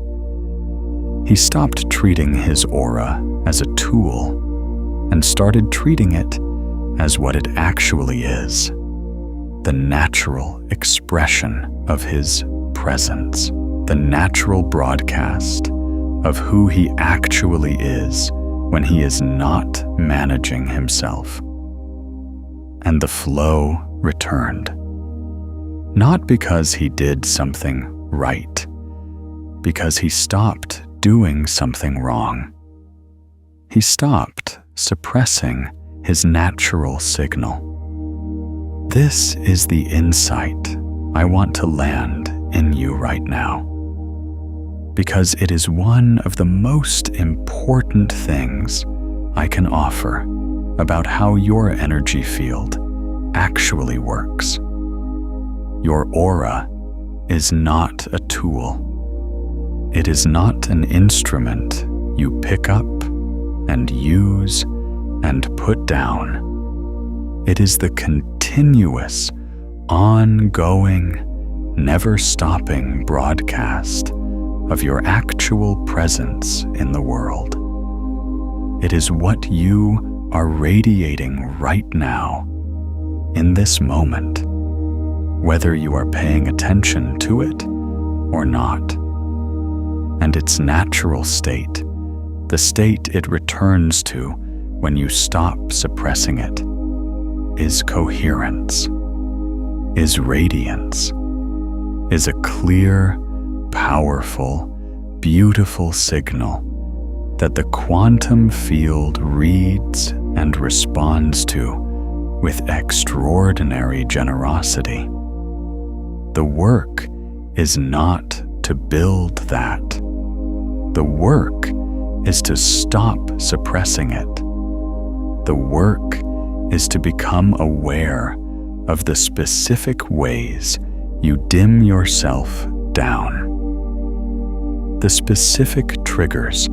He stopped treating his aura as a tool and started treating it as what it actually is, the natural expression of his presence, the natural broadcast of who he actually is when he is not managing himself. And the flow returned. Not because he did something right, because he stopped doing something wrong. He stopped suppressing his natural signal. This is the insight I want to land in you right now, because it is one of the most important things I can offer about how your energy field actually works. Your aura is not a tool. It is not an instrument you pick up and use and put down. It is the continuous, ongoing, never-stopping broadcast of your actual presence in the world. It is what you are radiating right now, in this moment, whether you are paying attention to it or not. And its natural state, the state it returns to when you stop suppressing it, is coherence, is radiance, is a clear, powerful, beautiful signal that the quantum field reads and responds to with extraordinary generosity. The work is not to build that. The work is to stop suppressing it. The work is to become aware of the specific ways you dim yourself down. The specific triggers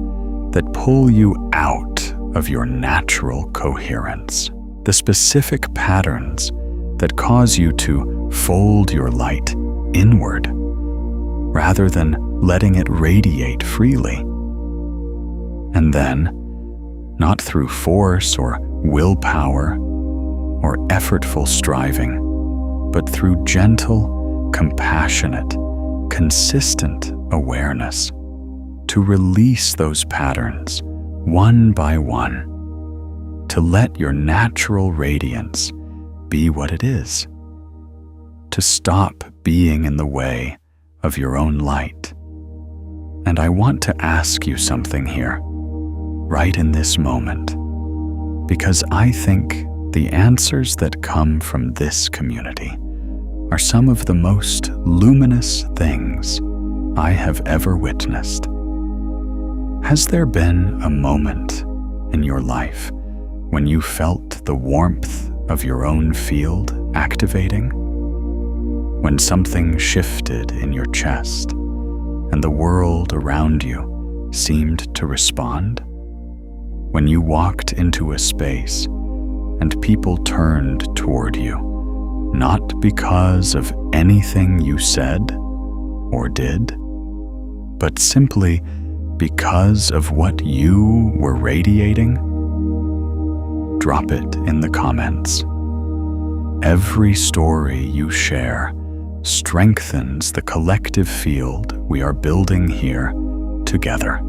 that pull you out of your natural coherence. The specific patterns that cause you to fold your light inward rather than letting it radiate freely. And then, not through force or willpower or effortful striving, but through gentle, compassionate, consistent awareness, to release those patterns one by one, to let your natural radiance be what it is, to stop being in the way of your own light. And I want to ask you something here, right in this moment, because I think the answers that come from this community are some of the most luminous things I have ever witnessed. Has there been a moment in your life when you felt the warmth of your own field activating? When something shifted in your chest and the world around you seemed to respond? When you walked into a space and people turned toward you, not because of anything you said or did, but simply because of what you were radiating? Drop it in the comments. Every story you share strengthens the collective field we are building here together.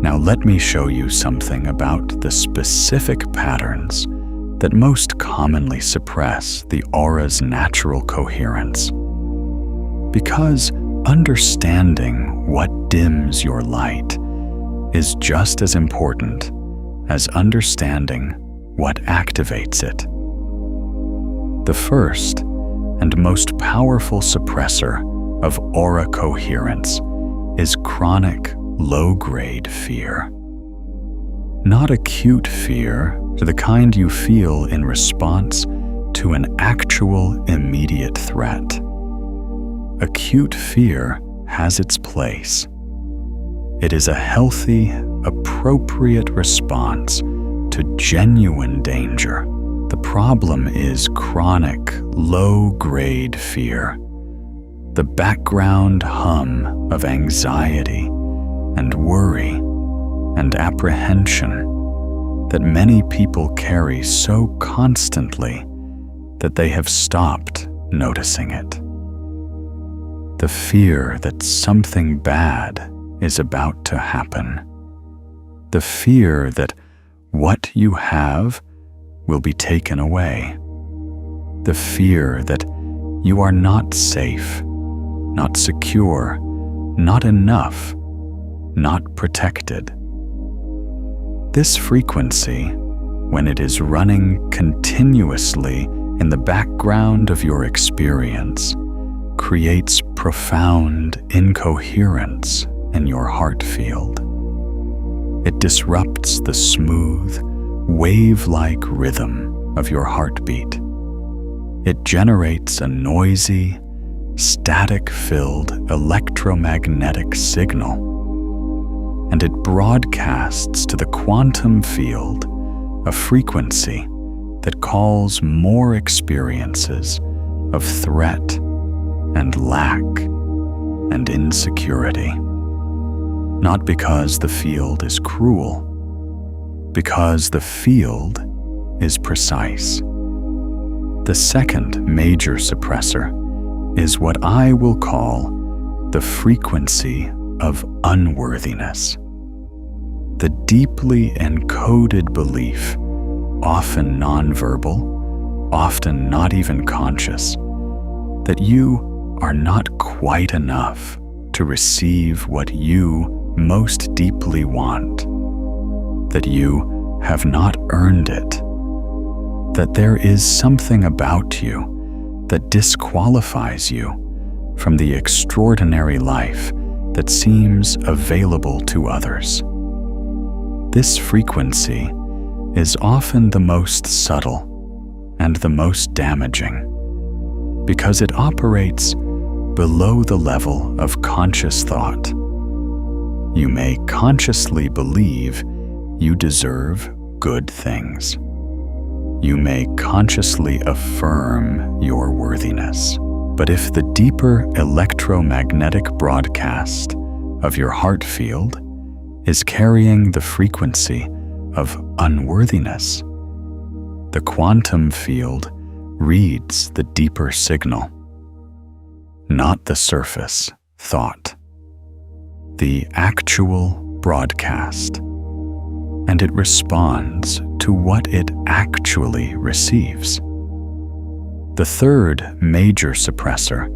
Now let me show you something about the specific patterns that most commonly suppress the aura's natural coherence. Because understanding what dims your light is just as important as understanding what activates it. The first and most powerful suppressor of aura coherence is chronic, low-grade fear. Not acute fear, the kind you feel in response to an actual immediate threat. Acute fear has its place. It is a healthy, appropriate response to genuine danger. The problem is chronic, low-grade fear, the background hum of anxiety and worry and apprehension that many people carry so constantly that they have stopped noticing it. The fear that something bad is about to happen. The fear that what you have will be taken away. The fear that you are not safe, not secure, not enough, not protected. This frequency, when it is running continuously in the background of your experience, creates profound incoherence in your heart field. It disrupts the smooth, wave-like rhythm of your heartbeat. It generates a noisy, static-filled electromagnetic signal, and it broadcasts to the quantum field a frequency that calls more experiences of threat and lack and insecurity. Not because the field is cruel, because the field is precise. The second major suppressor is what I will call the frequency of unworthiness. The deeply encoded belief, often nonverbal, often not even conscious, that you are not quite enough to receive what you most deeply want, that you have not earned it, that there is something about you that disqualifies you from the extraordinary life that seems available to others. This frequency is often the most subtle and the most damaging because it operates below the level of conscious thought. You may consciously believe you deserve good things. You may consciously affirm your worthiness. But if the deeper electromagnetic broadcast of your heart field is carrying the frequency of unworthiness, the quantum field reads the deeper signal, not the surface thought, the actual broadcast, and it responds to what it actually receives. The third major suppressor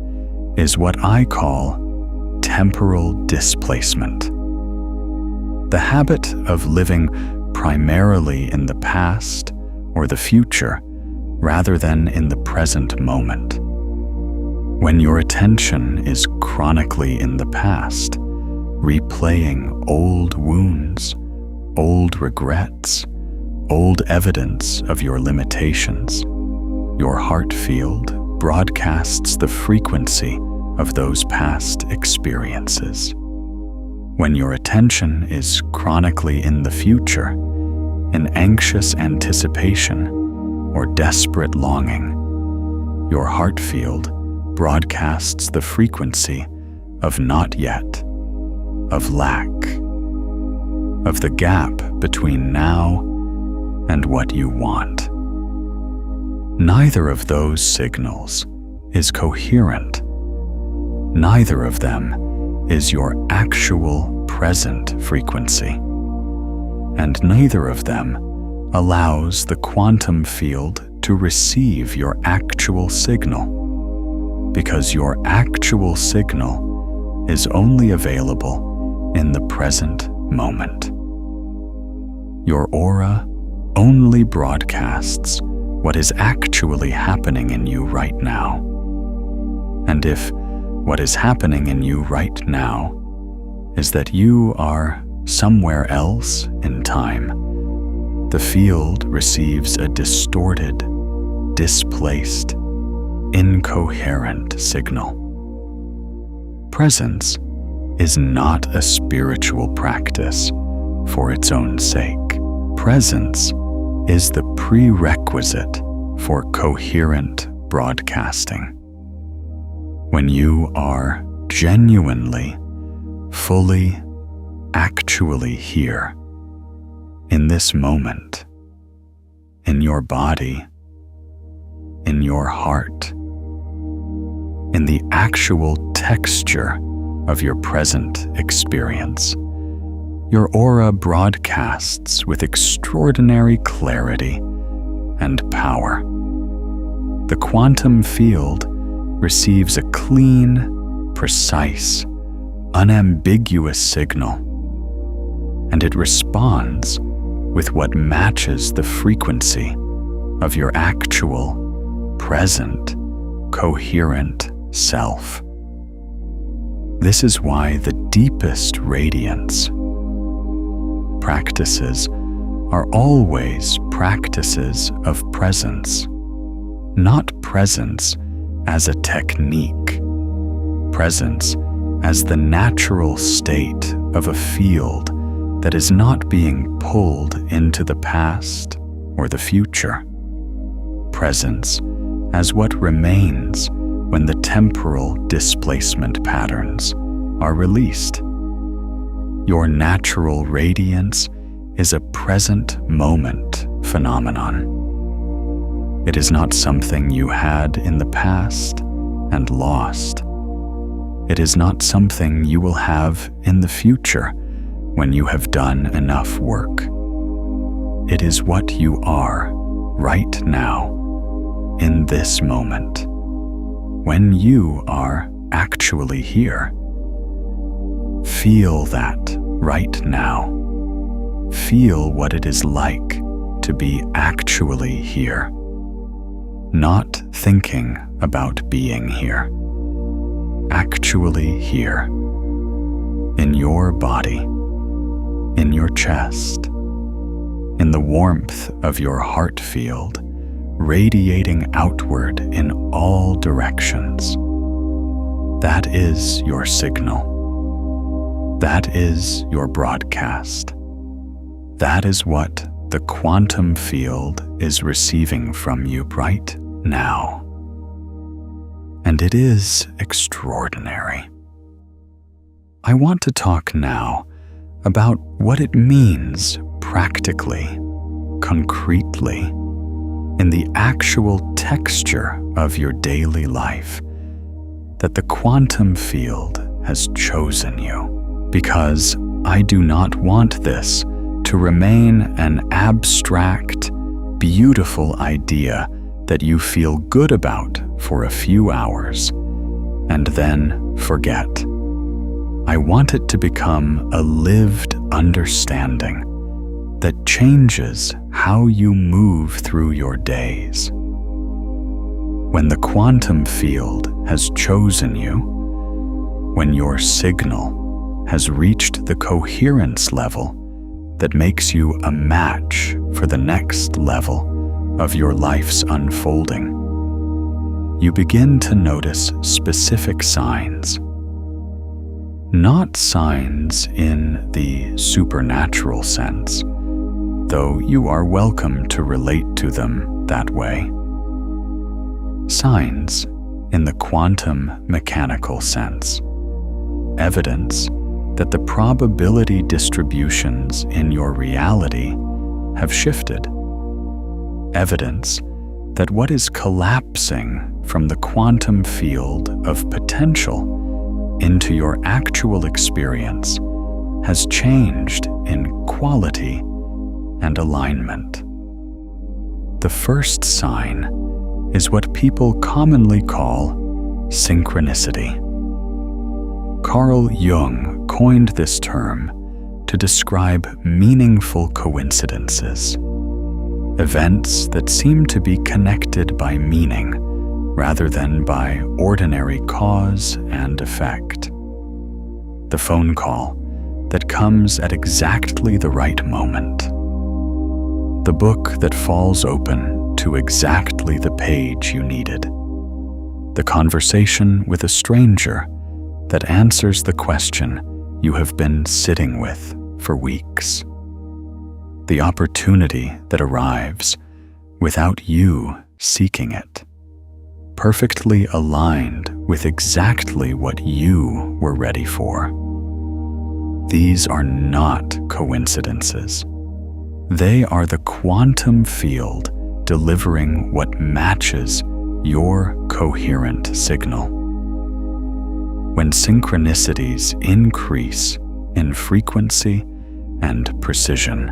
is what I call temporal displacement. The habit of living primarily in the past or the future rather than in the present moment. When your attention is chronically in the past, replaying old wounds, old regrets, old evidence of your limitations, your heart field broadcasts the frequency of those past experiences. When your attention is chronically in the future, in anxious anticipation or desperate longing, your heart field broadcasts the frequency of not yet, of lack, of the gap between now and what you want. Neither of those signals is coherent. Neither of them is your actual present frequency. And neither of them allows the quantum field to receive your actual signal, because your actual signal is only available in the present moment. Your aura only broadcasts what is actually happening in you right now. And if what is happening in you right now is that you are somewhere else in time, the field receives a distorted, displaced, incoherent signal. Presence is not a spiritual practice for its own sake. Presence is the prerequisite for coherent broadcasting. When you are genuinely, fully, actually here, in this moment, in your body, in your heart, in the actual texture of your present experience, your aura broadcasts with extraordinary clarity and power. The quantum field receives a clean, precise, unambiguous signal, and it responds with what matches the frequency of your actual, present, coherent self. This is why the deepest radiance practices are always practices of presence, not presence as a technique, presence as the natural state of a field that is not being pulled into the past or the future, presence as what remains when the temporal displacement patterns are released. Your natural radiance is a present moment phenomenon. It is not something you had in the past and lost. It is not something you will have in the future when you have done enough work. It is what you are right now, in this moment, when you are actually here. Feel that right now. Feel what it is like to be actually here, not thinking about being here. Actually here, in your body, in your chest, in the warmth of your heart field, radiating outward in all directions. That is your signal. That is your broadcast. That is what the quantum field is receiving from you right now. And it is extraordinary. I want to talk now about what it means practically, concretely, in the actual texture of your daily life, that the quantum field has chosen you. Because I do not want this to remain an abstract, beautiful idea that you feel good about for a few hours and then forget. I want it to become a lived understanding that changes how you move through your days. When the quantum field has chosen you, when your signal has reached the coherence level that makes you a match for the next level of your life's unfolding, you begin to notice specific signs. Not signs in the supernatural sense, though you are welcome to relate to them that way. Signs in the quantum mechanical sense. Evidence that the probability distributions in your reality have shifted. Evidence that what is collapsing from the quantum field of potential into your actual experience has changed in quality and alignment. The first sign is what people commonly call synchronicity. Carl Jung coined this term to describe meaningful coincidences, events that seem to be connected by meaning rather than by ordinary cause and effect. The phone call that comes at exactly the right moment. The book that falls open to exactly the page you needed. The conversation with a stranger that answers the question you have been sitting with for weeks. The opportunity that arrives without you seeking it, perfectly aligned with exactly what you were ready for. These are not coincidences. They are the quantum field delivering what matches your coherent signal. When synchronicities increase in frequency and precision,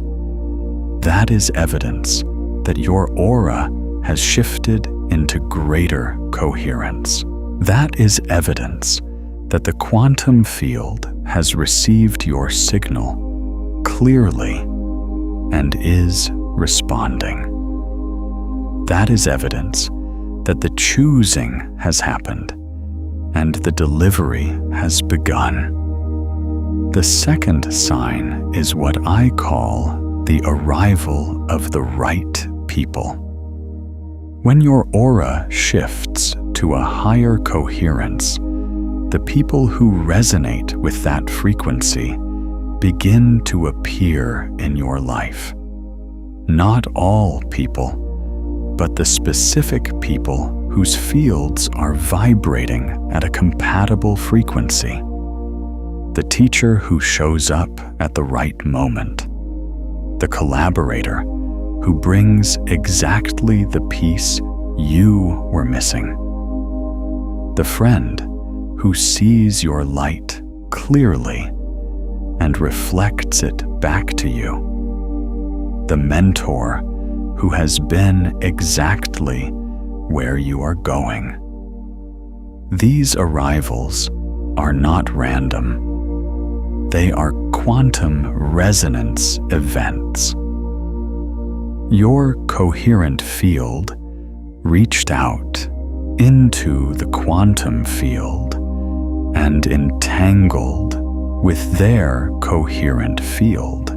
that is evidence that your aura has shifted into greater coherence. That is evidence that the quantum field has received your signal clearly and is responding. That is evidence that the choosing has happened and the delivery has begun. The second sign is what I call the arrival of the right people. When your aura shifts to a higher coherence, the people who resonate with that frequency begin to appear in your life. Not all people, but the specific people whose fields are vibrating at a compatible frequency. The teacher who shows up at the right moment. The collaborator who brings exactly the piece you were missing. The friend who sees your light clearly and reflects it back to you. The mentor who has been exactly where you are going. These arrivals are not random. They are quantum resonance events. Your coherent field reached out into the quantum field and entangled with their coherent field.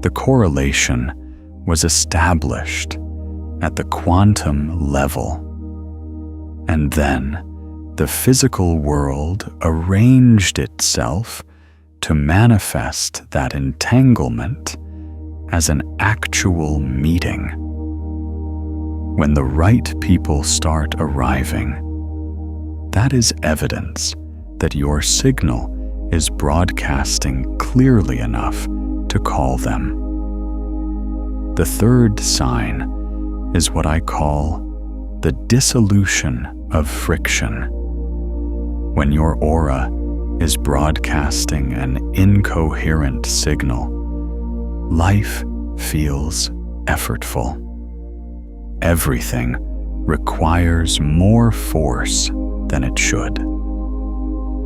The correlation was established at the quantum level, and then the physical world arranged itself to manifest that entanglement as an actual meeting. When the right people start arriving, that is evidence that your signal is broadcasting clearly enough to call them. The third sign is what I call the dissolution of friction. When your aura is broadcasting an incoherent signal, life feels effortful. Everything requires more force than it should.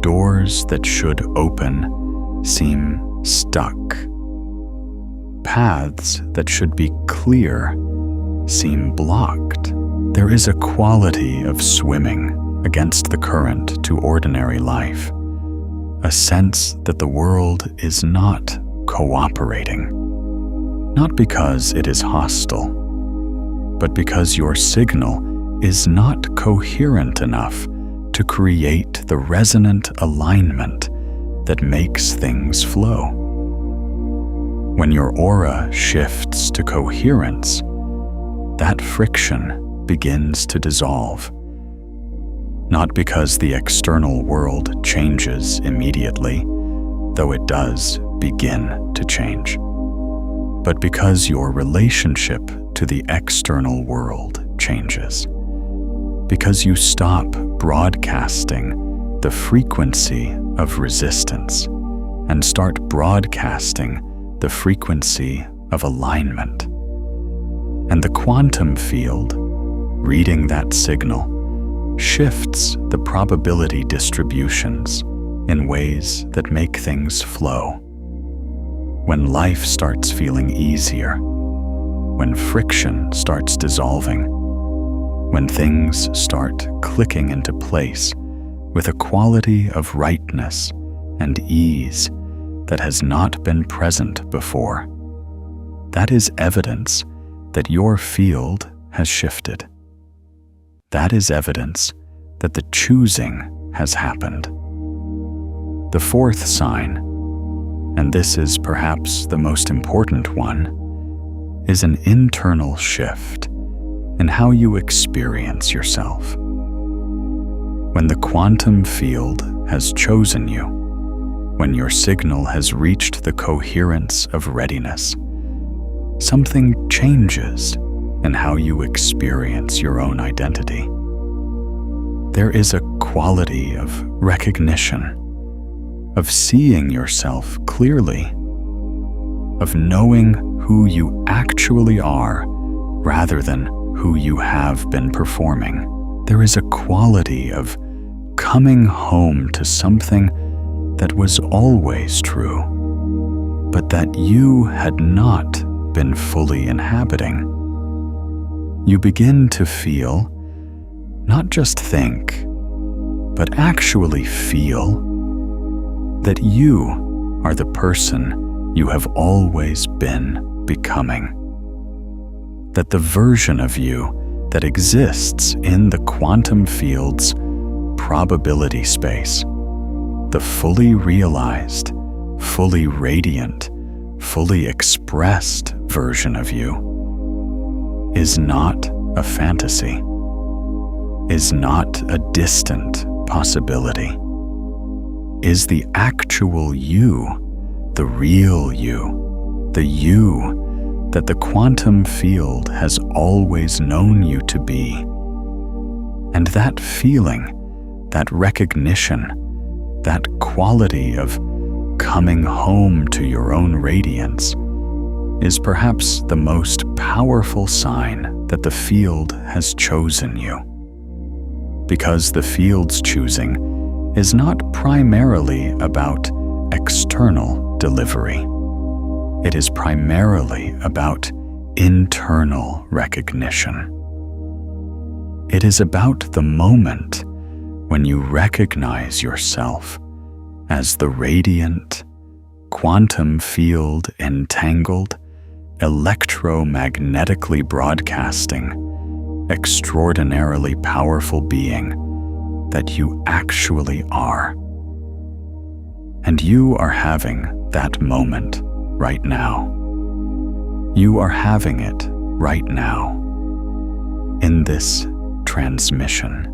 Doors that should open seem stuck. Paths that should be clear seem blocked. There is a quality of swimming against the current to ordinary life, a sense that the world is not cooperating, not because it is hostile, but because your signal is not coherent enough to create the resonant alignment that makes things flow. When your aura shifts to coherence, that friction begins to dissolve. Not because the external world changes immediately, though it does begin to change, but because your relationship to the external world changes. Because you stop broadcasting the frequency of resistance and start broadcasting the frequency of alignment. And the quantum field, reading that signal, shifts the probability distributions in ways that make things flow. When life starts feeling easier, when friction starts dissolving, when things start clicking into place with a quality of rightness and ease that has not been present before, that is evidence that your field has shifted. That is evidence that the choosing has happened. The fourth sign, and this is perhaps the most important one, is an internal shift in how you experience yourself. When the quantum field has chosen you, when your signal has reached the coherence of readiness, something changes in how you experience your own identity. There is a quality of recognition, of seeing yourself clearly, of knowing who you actually are rather than who you have been performing. There is a quality of coming home to something that was always true, but that you had not been fully inhabiting. You begin to feel, not just think, but actually feel that you are the person you have always been becoming. That the version of you that exists in the quantum field's probability space, the fully realized, fully radiant, fully expressed version of you, is not a fantasy, is not a distant possibility, is the actual you, the real you, the you that the quantum field has always known you to be. And that feeling, that recognition, that quality of coming home to your own radiance is perhaps the most powerful sign that the field has chosen you. Because the field's choosing is not primarily about external delivery. It is primarily about internal recognition. It is about the moment when you recognize yourself as the radiant, quantum field entangled, electromagnetically broadcasting, extraordinarily powerful being that you actually are. And you are having that moment right now. You are having it right now. In this transmission,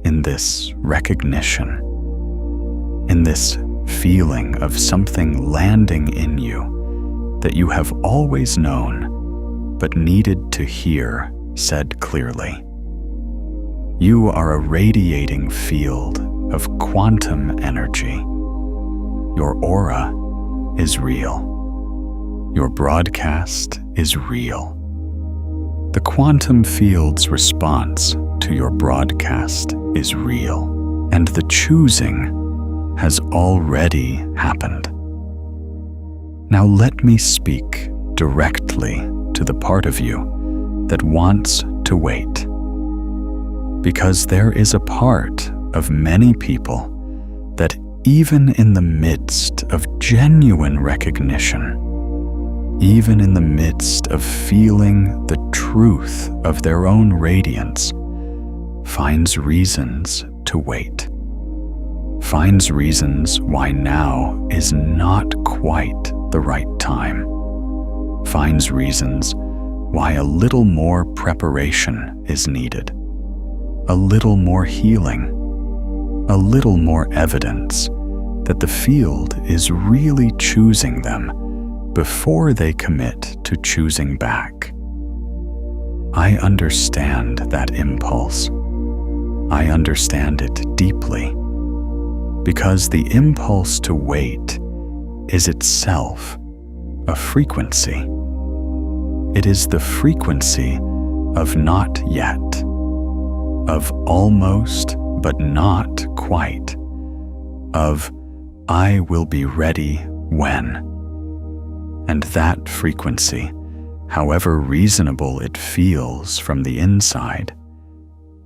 in this recognition, in this feeling of something landing in you that you have always known but needed to hear said clearly. You are a radiating field of quantum energy. Your aura is real. Your broadcast is real. The quantum field's response to your broadcast is real, and the choosing has already happened. Now let me speak directly to the part of you that wants to wait. Because there is a part of many people that even in the midst of genuine recognition, even in the midst of feeling the truth of their own radiance, finds reasons to wait. Finds reasons why now is not quite the right time. Finds reasons why a little more preparation is needed. A little more healing. A little more evidence that the field is really choosing them before they commit to choosing back. I understand that impulse. I understand it deeply, because the impulse to wait is itself a frequency. It is the frequency of not yet, of almost but not quite, of I will be ready when. And that frequency, however reasonable it feels from the inside,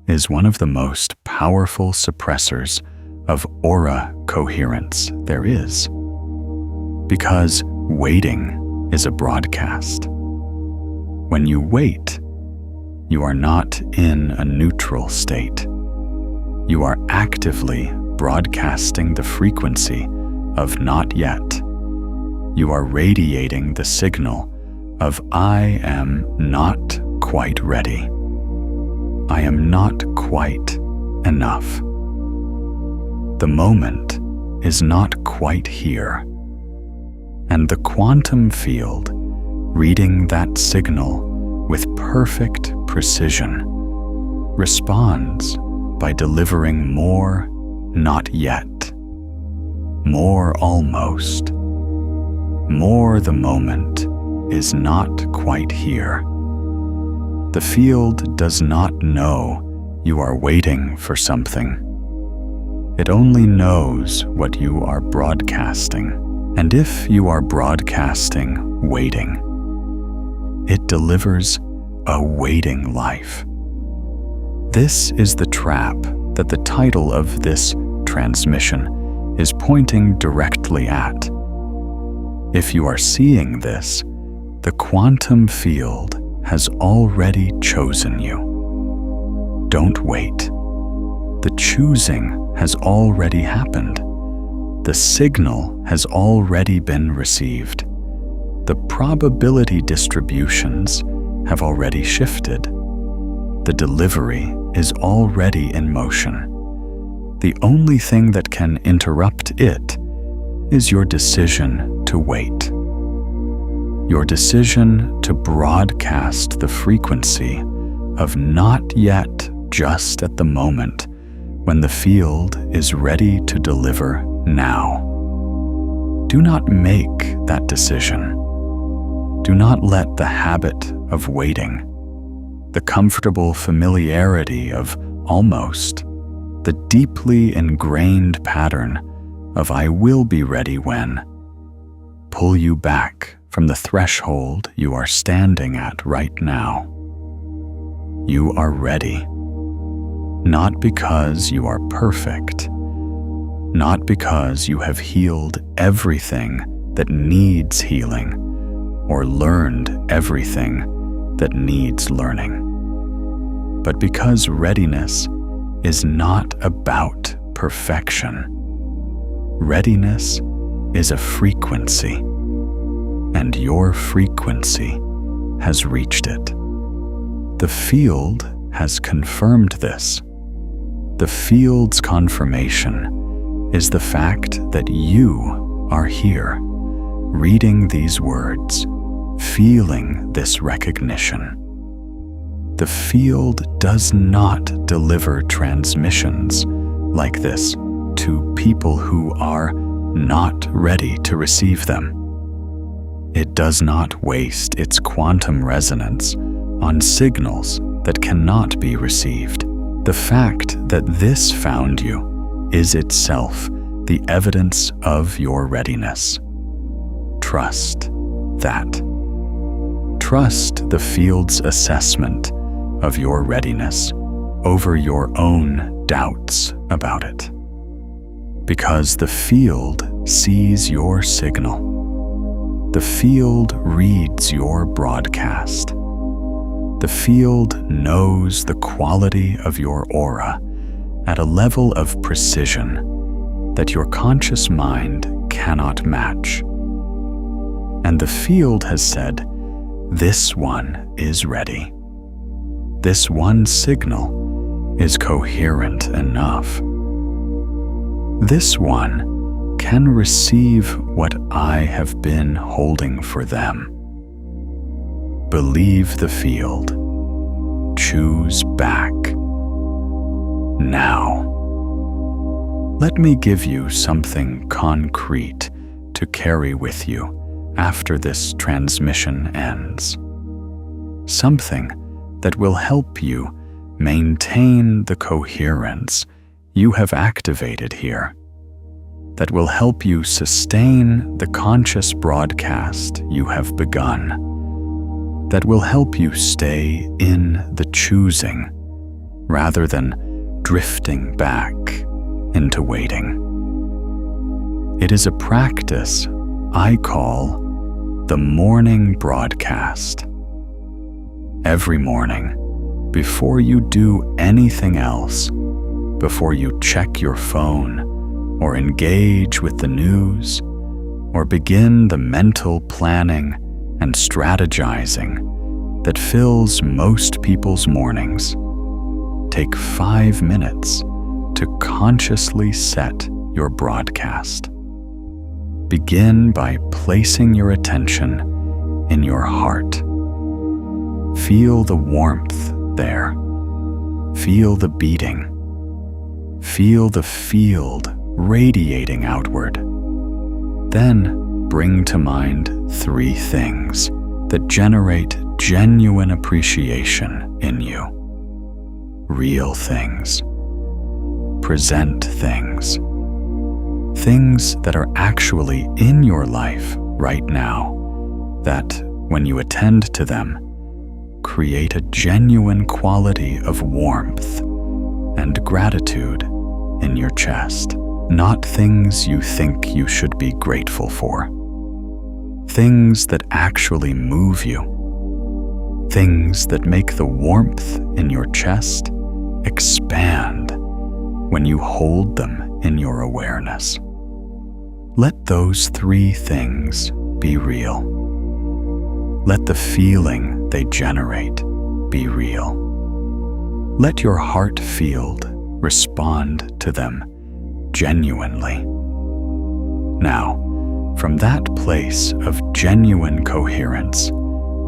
is one of the most powerful suppressors of aura coherence there is. Because waiting is a broadcast. When you wait, you are not in a neutral state. You are actively broadcasting the frequency of not yet. You are radiating the signal of I am not quite ready. I am not quite enough. The moment is not quite here. And the quantum field, reading that signal with perfect precision, responds by delivering more not yet, more almost, more the moment is not quite here. The field does not know you are waiting for something. It only knows what you are broadcasting. And if you are broadcasting waiting, it delivers a waiting life. This is the trap that the title of this transmission is pointing directly at. If you are seeing this, the quantum field has already chosen you. Don't wait. The choosing has already happened. The signal has already been received. The probability distributions have already shifted. The delivery is already in motion. The only thing that can interrupt it is your decision to wait. Your decision to broadcast the frequency of not yet just at the moment when the field is ready to deliver now. Do not make that decision. Do not let the habit of waiting, the comfortable familiarity of almost, the deeply ingrained pattern of I will be ready when, pull you back from the threshold you are standing at right now. You are ready, not because you are perfect, not because you have healed everything that needs healing or learned everything that needs learning, but because readiness is not about perfection. Readiness is a frequency, and your frequency has reached it. The field has confirmed this. The field's confirmation is the fact that you are here, reading these words, feeling this recognition. The field does not deliver transmissions like this to people who are not ready to receive them. It does not waste its quantum resonance on signals that cannot be received. The fact that this found you is itself the evidence of your readiness. Trust that. Trust the field's assessment of your readiness over your own doubts about it. Because the field sees your signal. The field reads your broadcast. The field knows the quality of your aura at a level of precision that your conscious mind cannot match. And the field has said, this one is ready. This one signal is coherent enough. This one can receive what I have been holding for them. Believe the field. Choose back. Now. Let me give you something concrete to carry with you after this transmission ends. something that will help you maintain the coherence you have activated here, that will help you sustain the conscious broadcast you have begun, that will help you stay in the choosing rather than drifting back into waiting. It is a practice I call the morning broadcast. Every morning, before you do anything else, before you check your phone or engage with the news or begin the mental planning and strategizing that fills most people's mornings, take 5 minutes to consciously set your broadcast. Begin by placing your attention in your heart. Feel the warmth there. Feel the beating. Feel the field radiating outward. Then bring to mind 3 things that generate genuine appreciation in you. Real things. Present things. Things that are actually in your life right now, that, when you attend to them, create a genuine quality of warmth and gratitude in your chest. Not things you think you should be grateful for. Things that actually move you. Things that make the warmth in your chest expand when you hold them in your awareness. Let those 3 things be real. Let the feeling they generate be real. Let your heart field respond to them genuinely. Now, from that place of genuine coherence,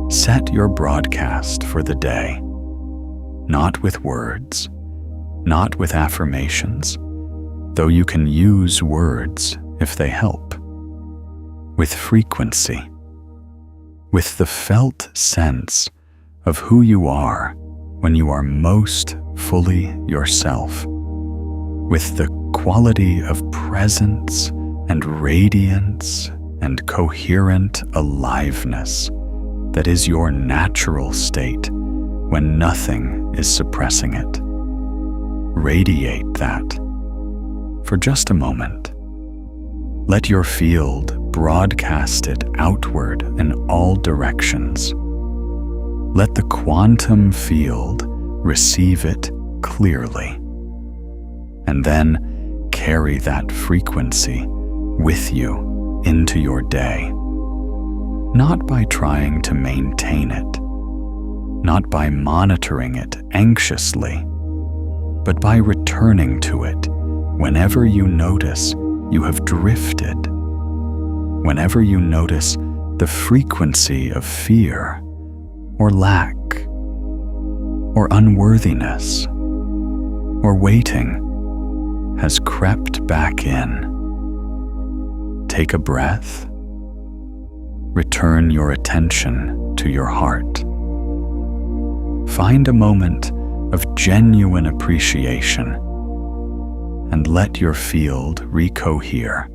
set your broadcast for the day. Not with words, not with affirmations, though you can use words if they help. With frequency. With the felt sense of who you are when you are most fully yourself. With the quality of presence and radiance and coherent aliveness that is your natural state when nothing is suppressing it. Radiate that for just a moment. Let your field broadcast it outward in all directions. Let the quantum field receive it clearly. And then carry that frequency with you into your day. Not by trying to maintain it, not by monitoring it anxiously, but by returning to it whenever you notice you have drifted, whenever you notice the frequency of fear or lack or unworthiness or waiting has crept back in. Take a breath. Return your attention to your heart. Find a moment of genuine appreciation and let your field recohere.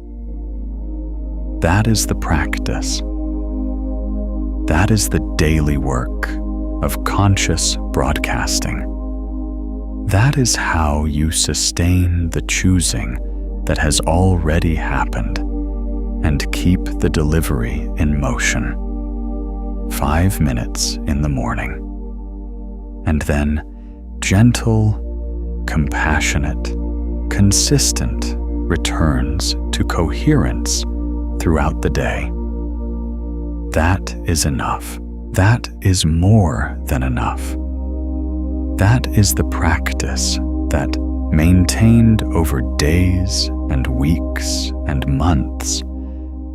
That is the practice. That is the daily work of conscious broadcasting. That is how you sustain the choosing that has already happened and keep the delivery in motion. 5 minutes in the morning. And then gentle, compassionate, consistent returns to coherence throughout the day. That is enough. That is more than enough. That is the practice that, maintained over days and weeks and months,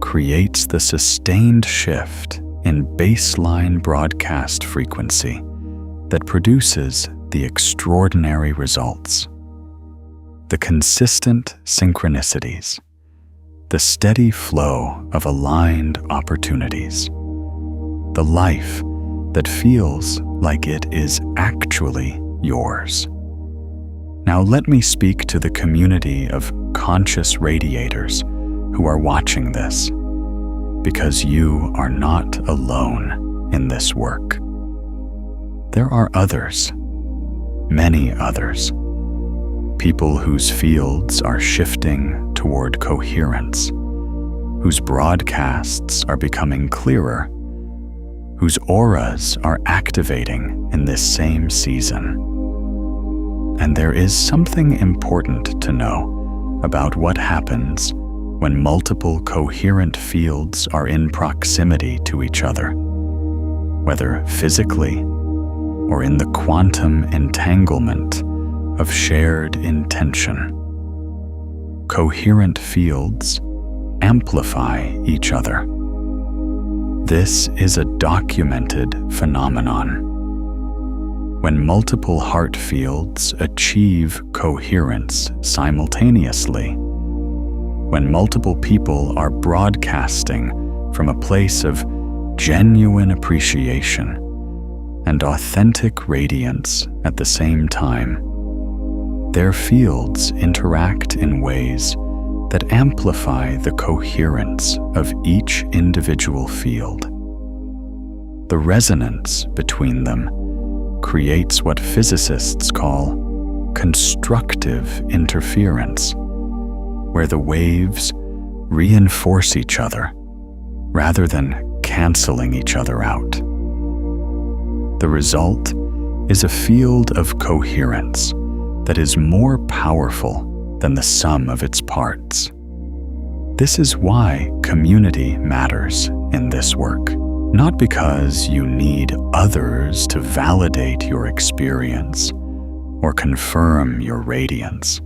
creates the sustained shift in baseline broadcast frequency that produces the extraordinary results. The consistent synchronicities, the steady flow of aligned opportunities, the life that feels like it is actually yours. Now let me speak to the community of conscious radiators who are watching this, because you are not alone in this work. There are others, many others, people whose fields are shifting toward coherence, whose broadcasts are becoming clearer, whose auras are activating in this same season. And there is something important to know about what happens when multiple coherent fields are in proximity to each other, whether physically or in the quantum entanglement of shared intention. Coherent fields amplify each other. This is a documented phenomenon. When multiple heart fields achieve coherence simultaneously, when multiple people are broadcasting from a place of genuine appreciation and authentic radiance at the same time, their fields interact in ways that amplify the coherence of each individual field. The resonance between them creates what physicists call constructive interference, where the waves reinforce each other rather than canceling each other out. The result is a field of coherence that is more powerful than the sum of its parts. This is why community matters in this work, not because you need others to validate your experience or confirm your radiance,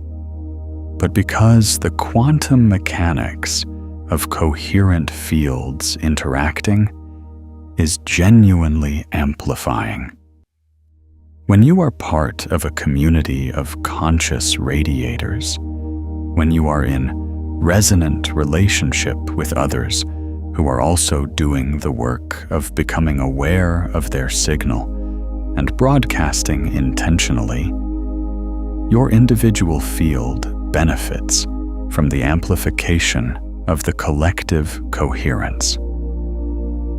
but because the quantum mechanics of coherent fields interacting is genuinely amplifying. When you are part of a community of conscious radiators, when you are in resonant relationship with others who are also doing the work of becoming aware of their signal and broadcasting intentionally, your individual field benefits from the amplification of the collective coherence.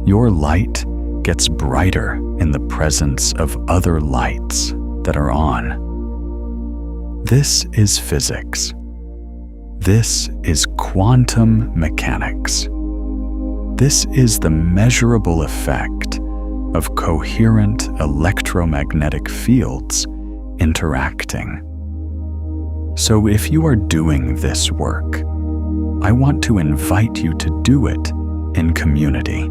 Your light gets brighter in the presence of other lights that are on. This is physics. This is quantum mechanics. This is the measurable effect of coherent electromagnetic fields interacting. So if you are doing this work, I want to invite you to do it in community.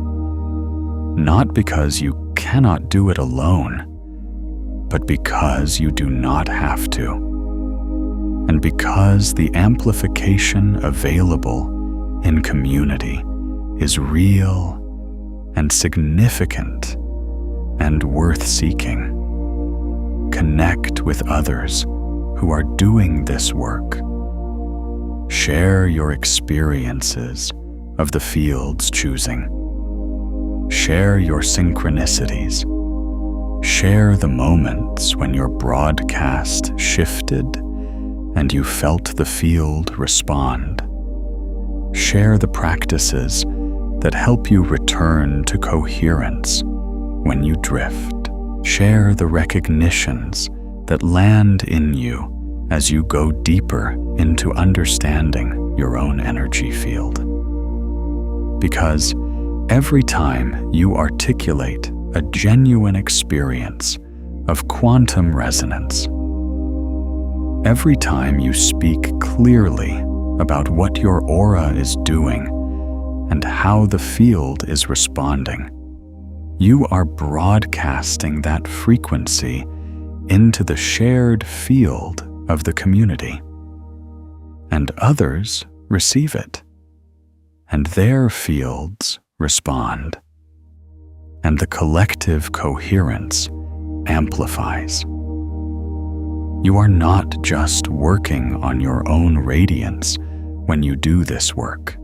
Not because you cannot do it alone, but because you do not have to. And because the amplification available in community is real and significant and worth seeking. Connect with others who are doing this work. Share your experiences of the fields choosing. Share your synchronicities. Share the moments when your broadcast shifted and you felt the field respond. Share the practices that help you return to coherence when you drift. Share the recognitions that land in you as you go deeper into understanding your own energy field. Because every time you articulate a genuine experience of quantum resonance, every time you speak clearly about what your aura is doing and how the field is responding, you are broadcasting that frequency into the shared field of the community. And others receive it, and their fields respond, and the collective coherence amplifies. You are not just working on your own radiance when you do this work.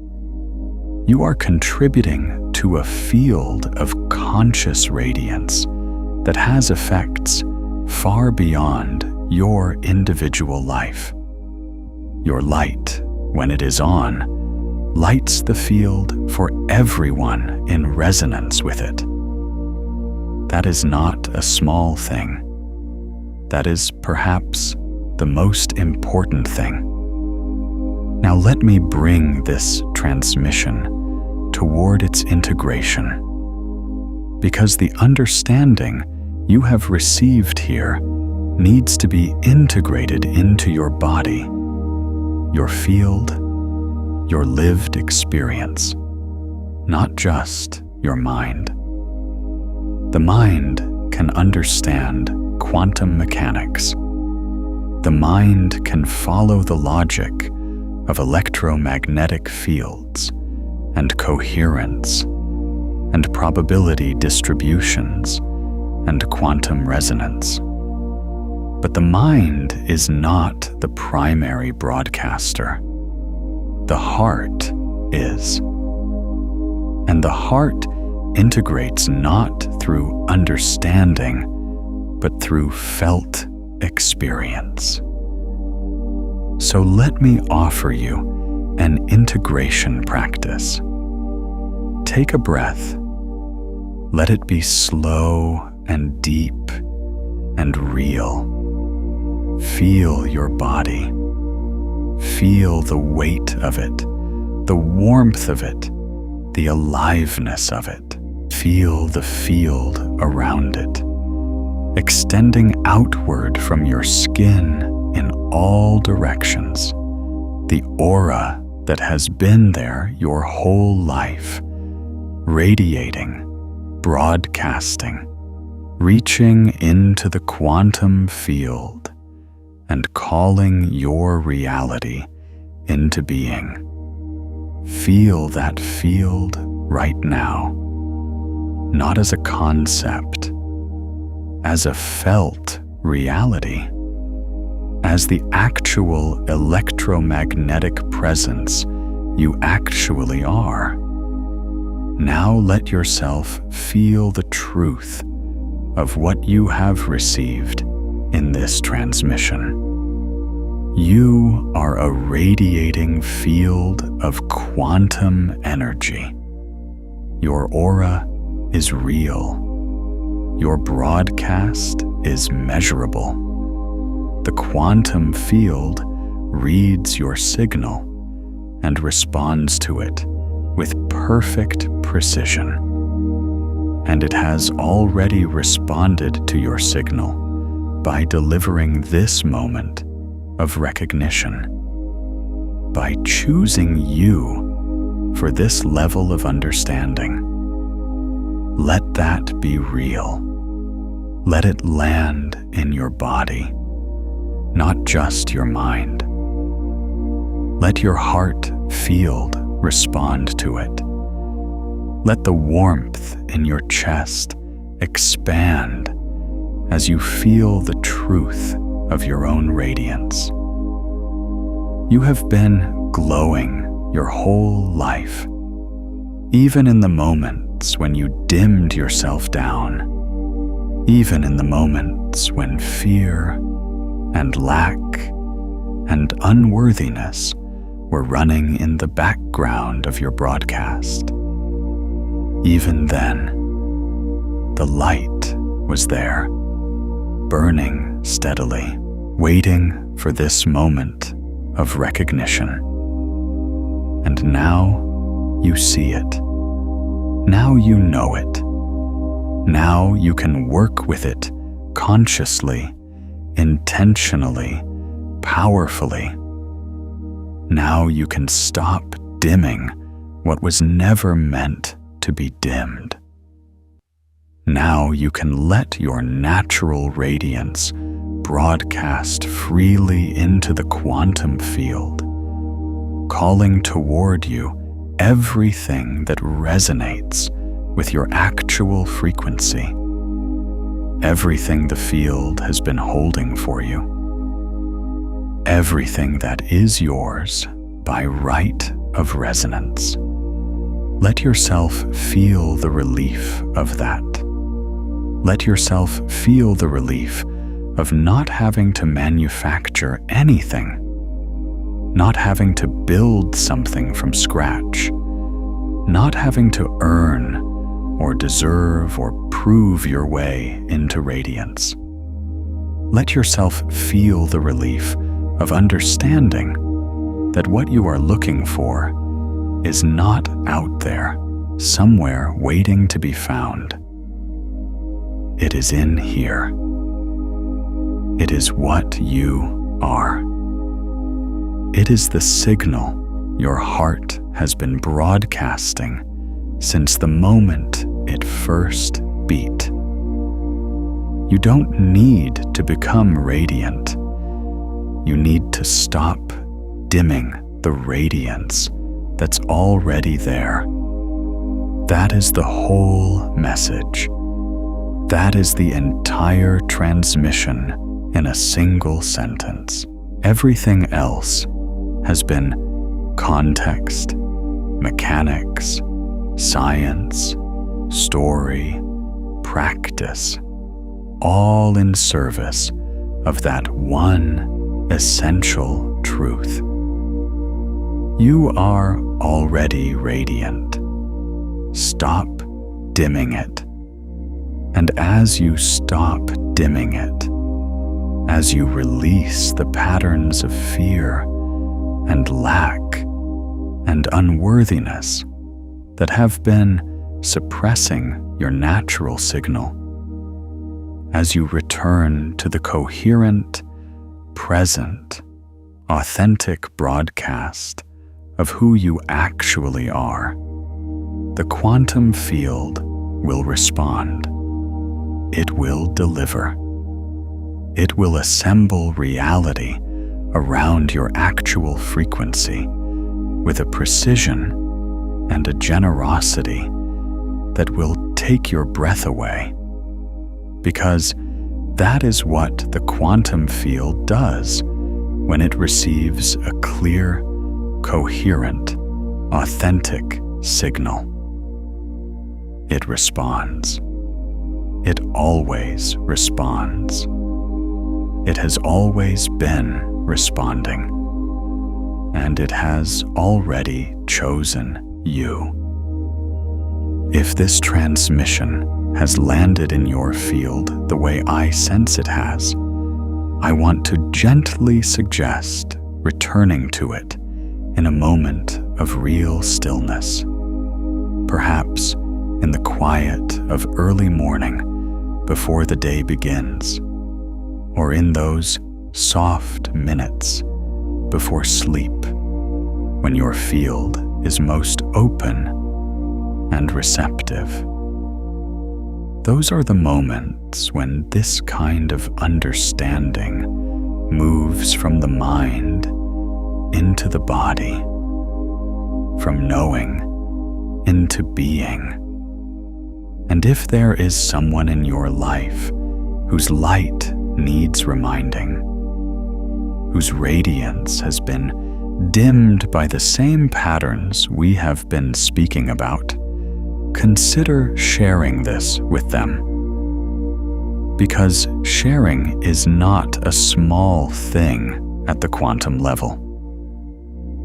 You are contributing to into a field of conscious radiance that has effects far beyond your individual life. Your light, when it is on, lights the field for everyone in resonance with it. That is not a small thing. That is perhaps the most important thing. Now let me bring this transmission toward its integration, because the understanding you have received here needs to be integrated into your body, your field, your lived experience, not just your mind. The mind can understand quantum mechanics. The mind can follow the logic of electromagnetic fields and coherence and probability distributions and quantum resonance. But the mind is not the primary broadcaster. The heart is. And the heart integrates not through understanding, but through felt experience. So let me offer you an integration practice. Take a breath. Let it be slow and deep and real. Feel your body. Feel the weight of it, the warmth of it, the aliveness of it. Feel the field around it, extending outward from your skin in all directions. The aura that has been there your whole life, radiating, broadcasting, reaching into the quantum field and calling your reality into being. Feel that field right now, not as a concept, as a felt reality, as the actual electromagnetic presence you actually are. Now let yourself feel the truth of what you have received in this transmission. You are a radiating field of quantum energy. Your aura is real. Your broadcast is measurable. The quantum field reads your signal and responds to it with perfect precision. And it has already responded to your signal by delivering this moment of recognition, by choosing you for this level of understanding. Let that be real. Let it land in your body, not just your mind. Let your heart field respond to it. Let the warmth in your chest expand as you feel the truth of your own radiance. You have been glowing your whole life, even in the moments when you dimmed yourself down, even in the moments when fear and lack and unworthiness were running in the background of your broadcast. Even then, the light was there, burning steadily, waiting for this moment of recognition. And now you see it. Now you know it. Now you can work with it consciously, intentionally, powerfully. Now you can stop dimming what was never meant to be dimmed. Now you can let your natural radiance broadcast freely into the quantum field, calling toward you everything that resonates with your actual frequency, everything the field has been holding for you, everything that is yours by right of resonance. Let yourself feel the relief of that. Let yourself feel the relief of not having to manufacture anything, not having to build something from scratch, not having to earn or deserve or prove your way into radiance. Let yourself feel the relief of understanding that what you are looking for is not out there, somewhere waiting to be found. It is in here. It is what you are. It is the signal your heart has been broadcasting since the moment it first beat. You don't need to become radiant. You need to stop dimming the radiance that's already there. That is the whole message. That is the entire transmission in a single sentence. Everything else has been context, mechanics, science, story, practice, all in service of that one essential truth. You are already radiant. Stop dimming it. And as you stop dimming it, as you release the patterns of fear and lack and unworthiness that have been suppressing your natural signal, as you return to the coherent, present, authentic broadcast of who you actually are, the quantum field will respond. It will deliver. It will assemble reality around your actual frequency with a precision and a generosity that will take your breath away. Because that is what the quantum field does when it receives a clear, coherent, authentic signal. It responds. It always responds. It has always been responding, and it has already chosen you. If this transmission has landed in your field the way I sense it has, I want to gently suggest returning to it in a moment of real stillness, perhaps in the quiet of early morning before the day begins, or in those soft minutes before sleep when your field is most open and receptive. Those are the moments when this kind of understanding moves from the mind into the body, from knowing into being. And if there is someone in your life whose light needs reminding, whose radiance has been dimmed by the same patterns we have been speaking about, consider sharing this with them. Because sharing is not a small thing at the quantum level.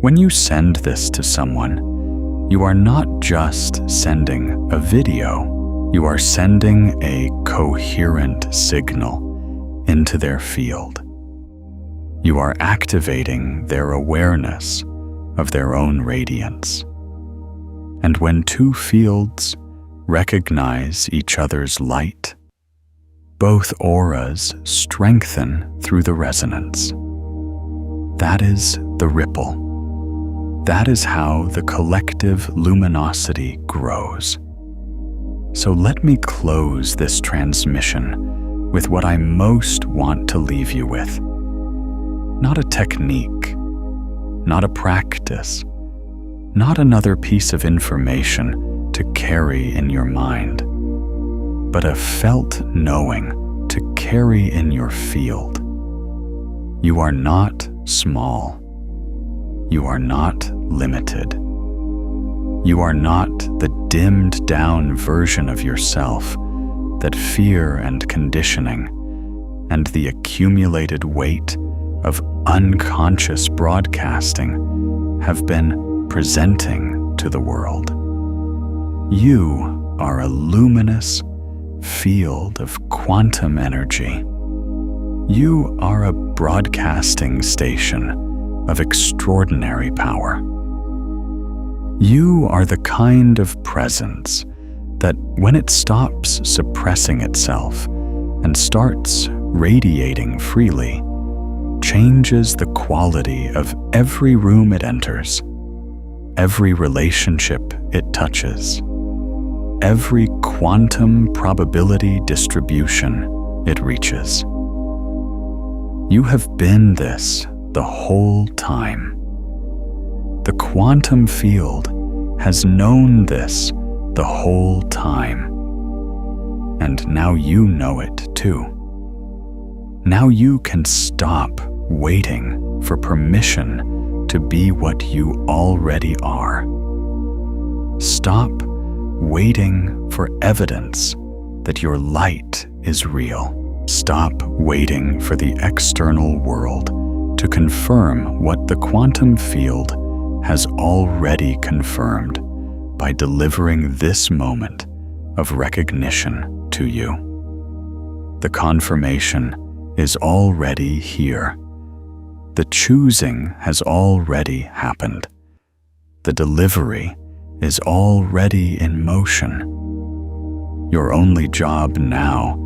When you send this to someone, you are not just sending a video, you are sending a coherent signal into their field. You are activating their awareness of their own radiance. And when two fields recognize each other's light, both auras strengthen through the resonance. That is the ripple. That is how the collective luminosity grows. So let me close this transmission with what I most want to leave you with. Not a technique, not a practice, not another piece of information to carry in your mind, but a felt knowing to carry in your field. You are not small. You are not limited. You are not the dimmed-down version of yourself that fear and conditioning and the accumulated weight of unconscious broadcasting have been presenting to the world. You are a luminous field of quantum energy. You are a broadcasting station of extraordinary power. You are the kind of presence that, when it stops suppressing itself and starts radiating freely, changes the quality of every room it enters, every relationship it touches, every quantum probability distribution it reaches. You have been this the whole time. The quantum field has known this the whole time. And now you know it too. Now you can stop waiting for permission to be what you already are. Stop waiting for evidence that your light is real. Stop waiting for the external world to confirm what the quantum field has already confirmed by delivering this moment of recognition to you. The confirmation is already here. The choosing has already happened. The delivery is already in motion. Your only job now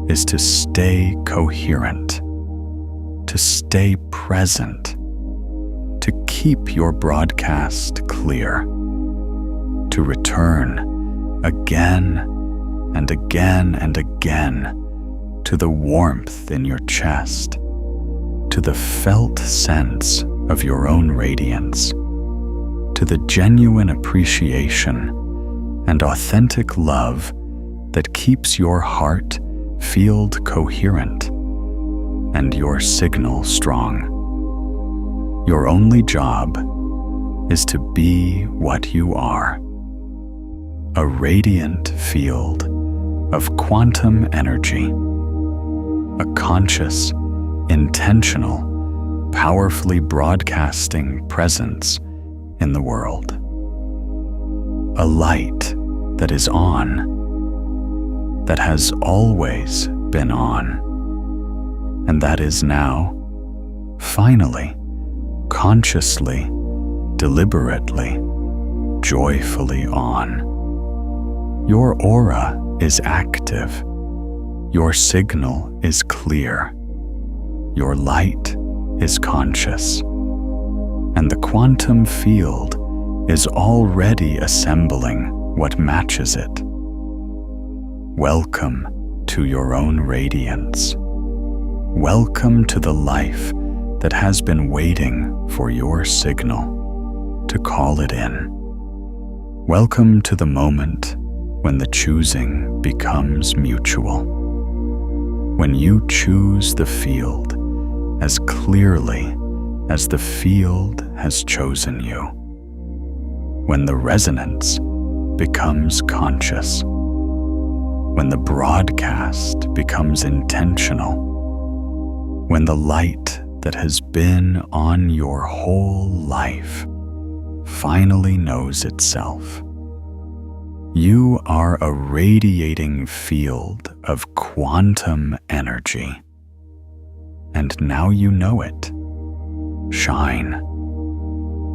is to stay coherent, to stay present, to keep your broadcast clear, to return again and again and again to the warmth in your chest, to the felt sense of your own radiance, to the genuine appreciation and authentic love that keeps your heart field coherent and your signal strong. Your only job is to be what you are, a radiant field of quantum energy, a conscious, intentional, powerfully broadcasting presence in the world. A light that is on, that has always been on, and that is now, finally, consciously, deliberately, joyfully on. Your aura is active. Your signal is clear. Your light is conscious. And the quantum field is already assembling what matches it. Welcome to your own radiance. Welcome to the life that has been waiting for your signal to call it in. Welcome to the moment when the choosing becomes mutual. When you choose the field as clearly as the field has chosen you. When the resonance becomes conscious. When the broadcast becomes intentional. When the light that has been on your whole life finally knows itself. You are a radiating field of quantum energy. And now you know it. Shine.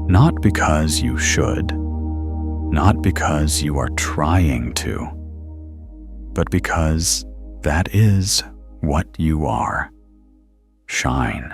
Not because you should, not because you are trying to, but because that is what you are. Shine.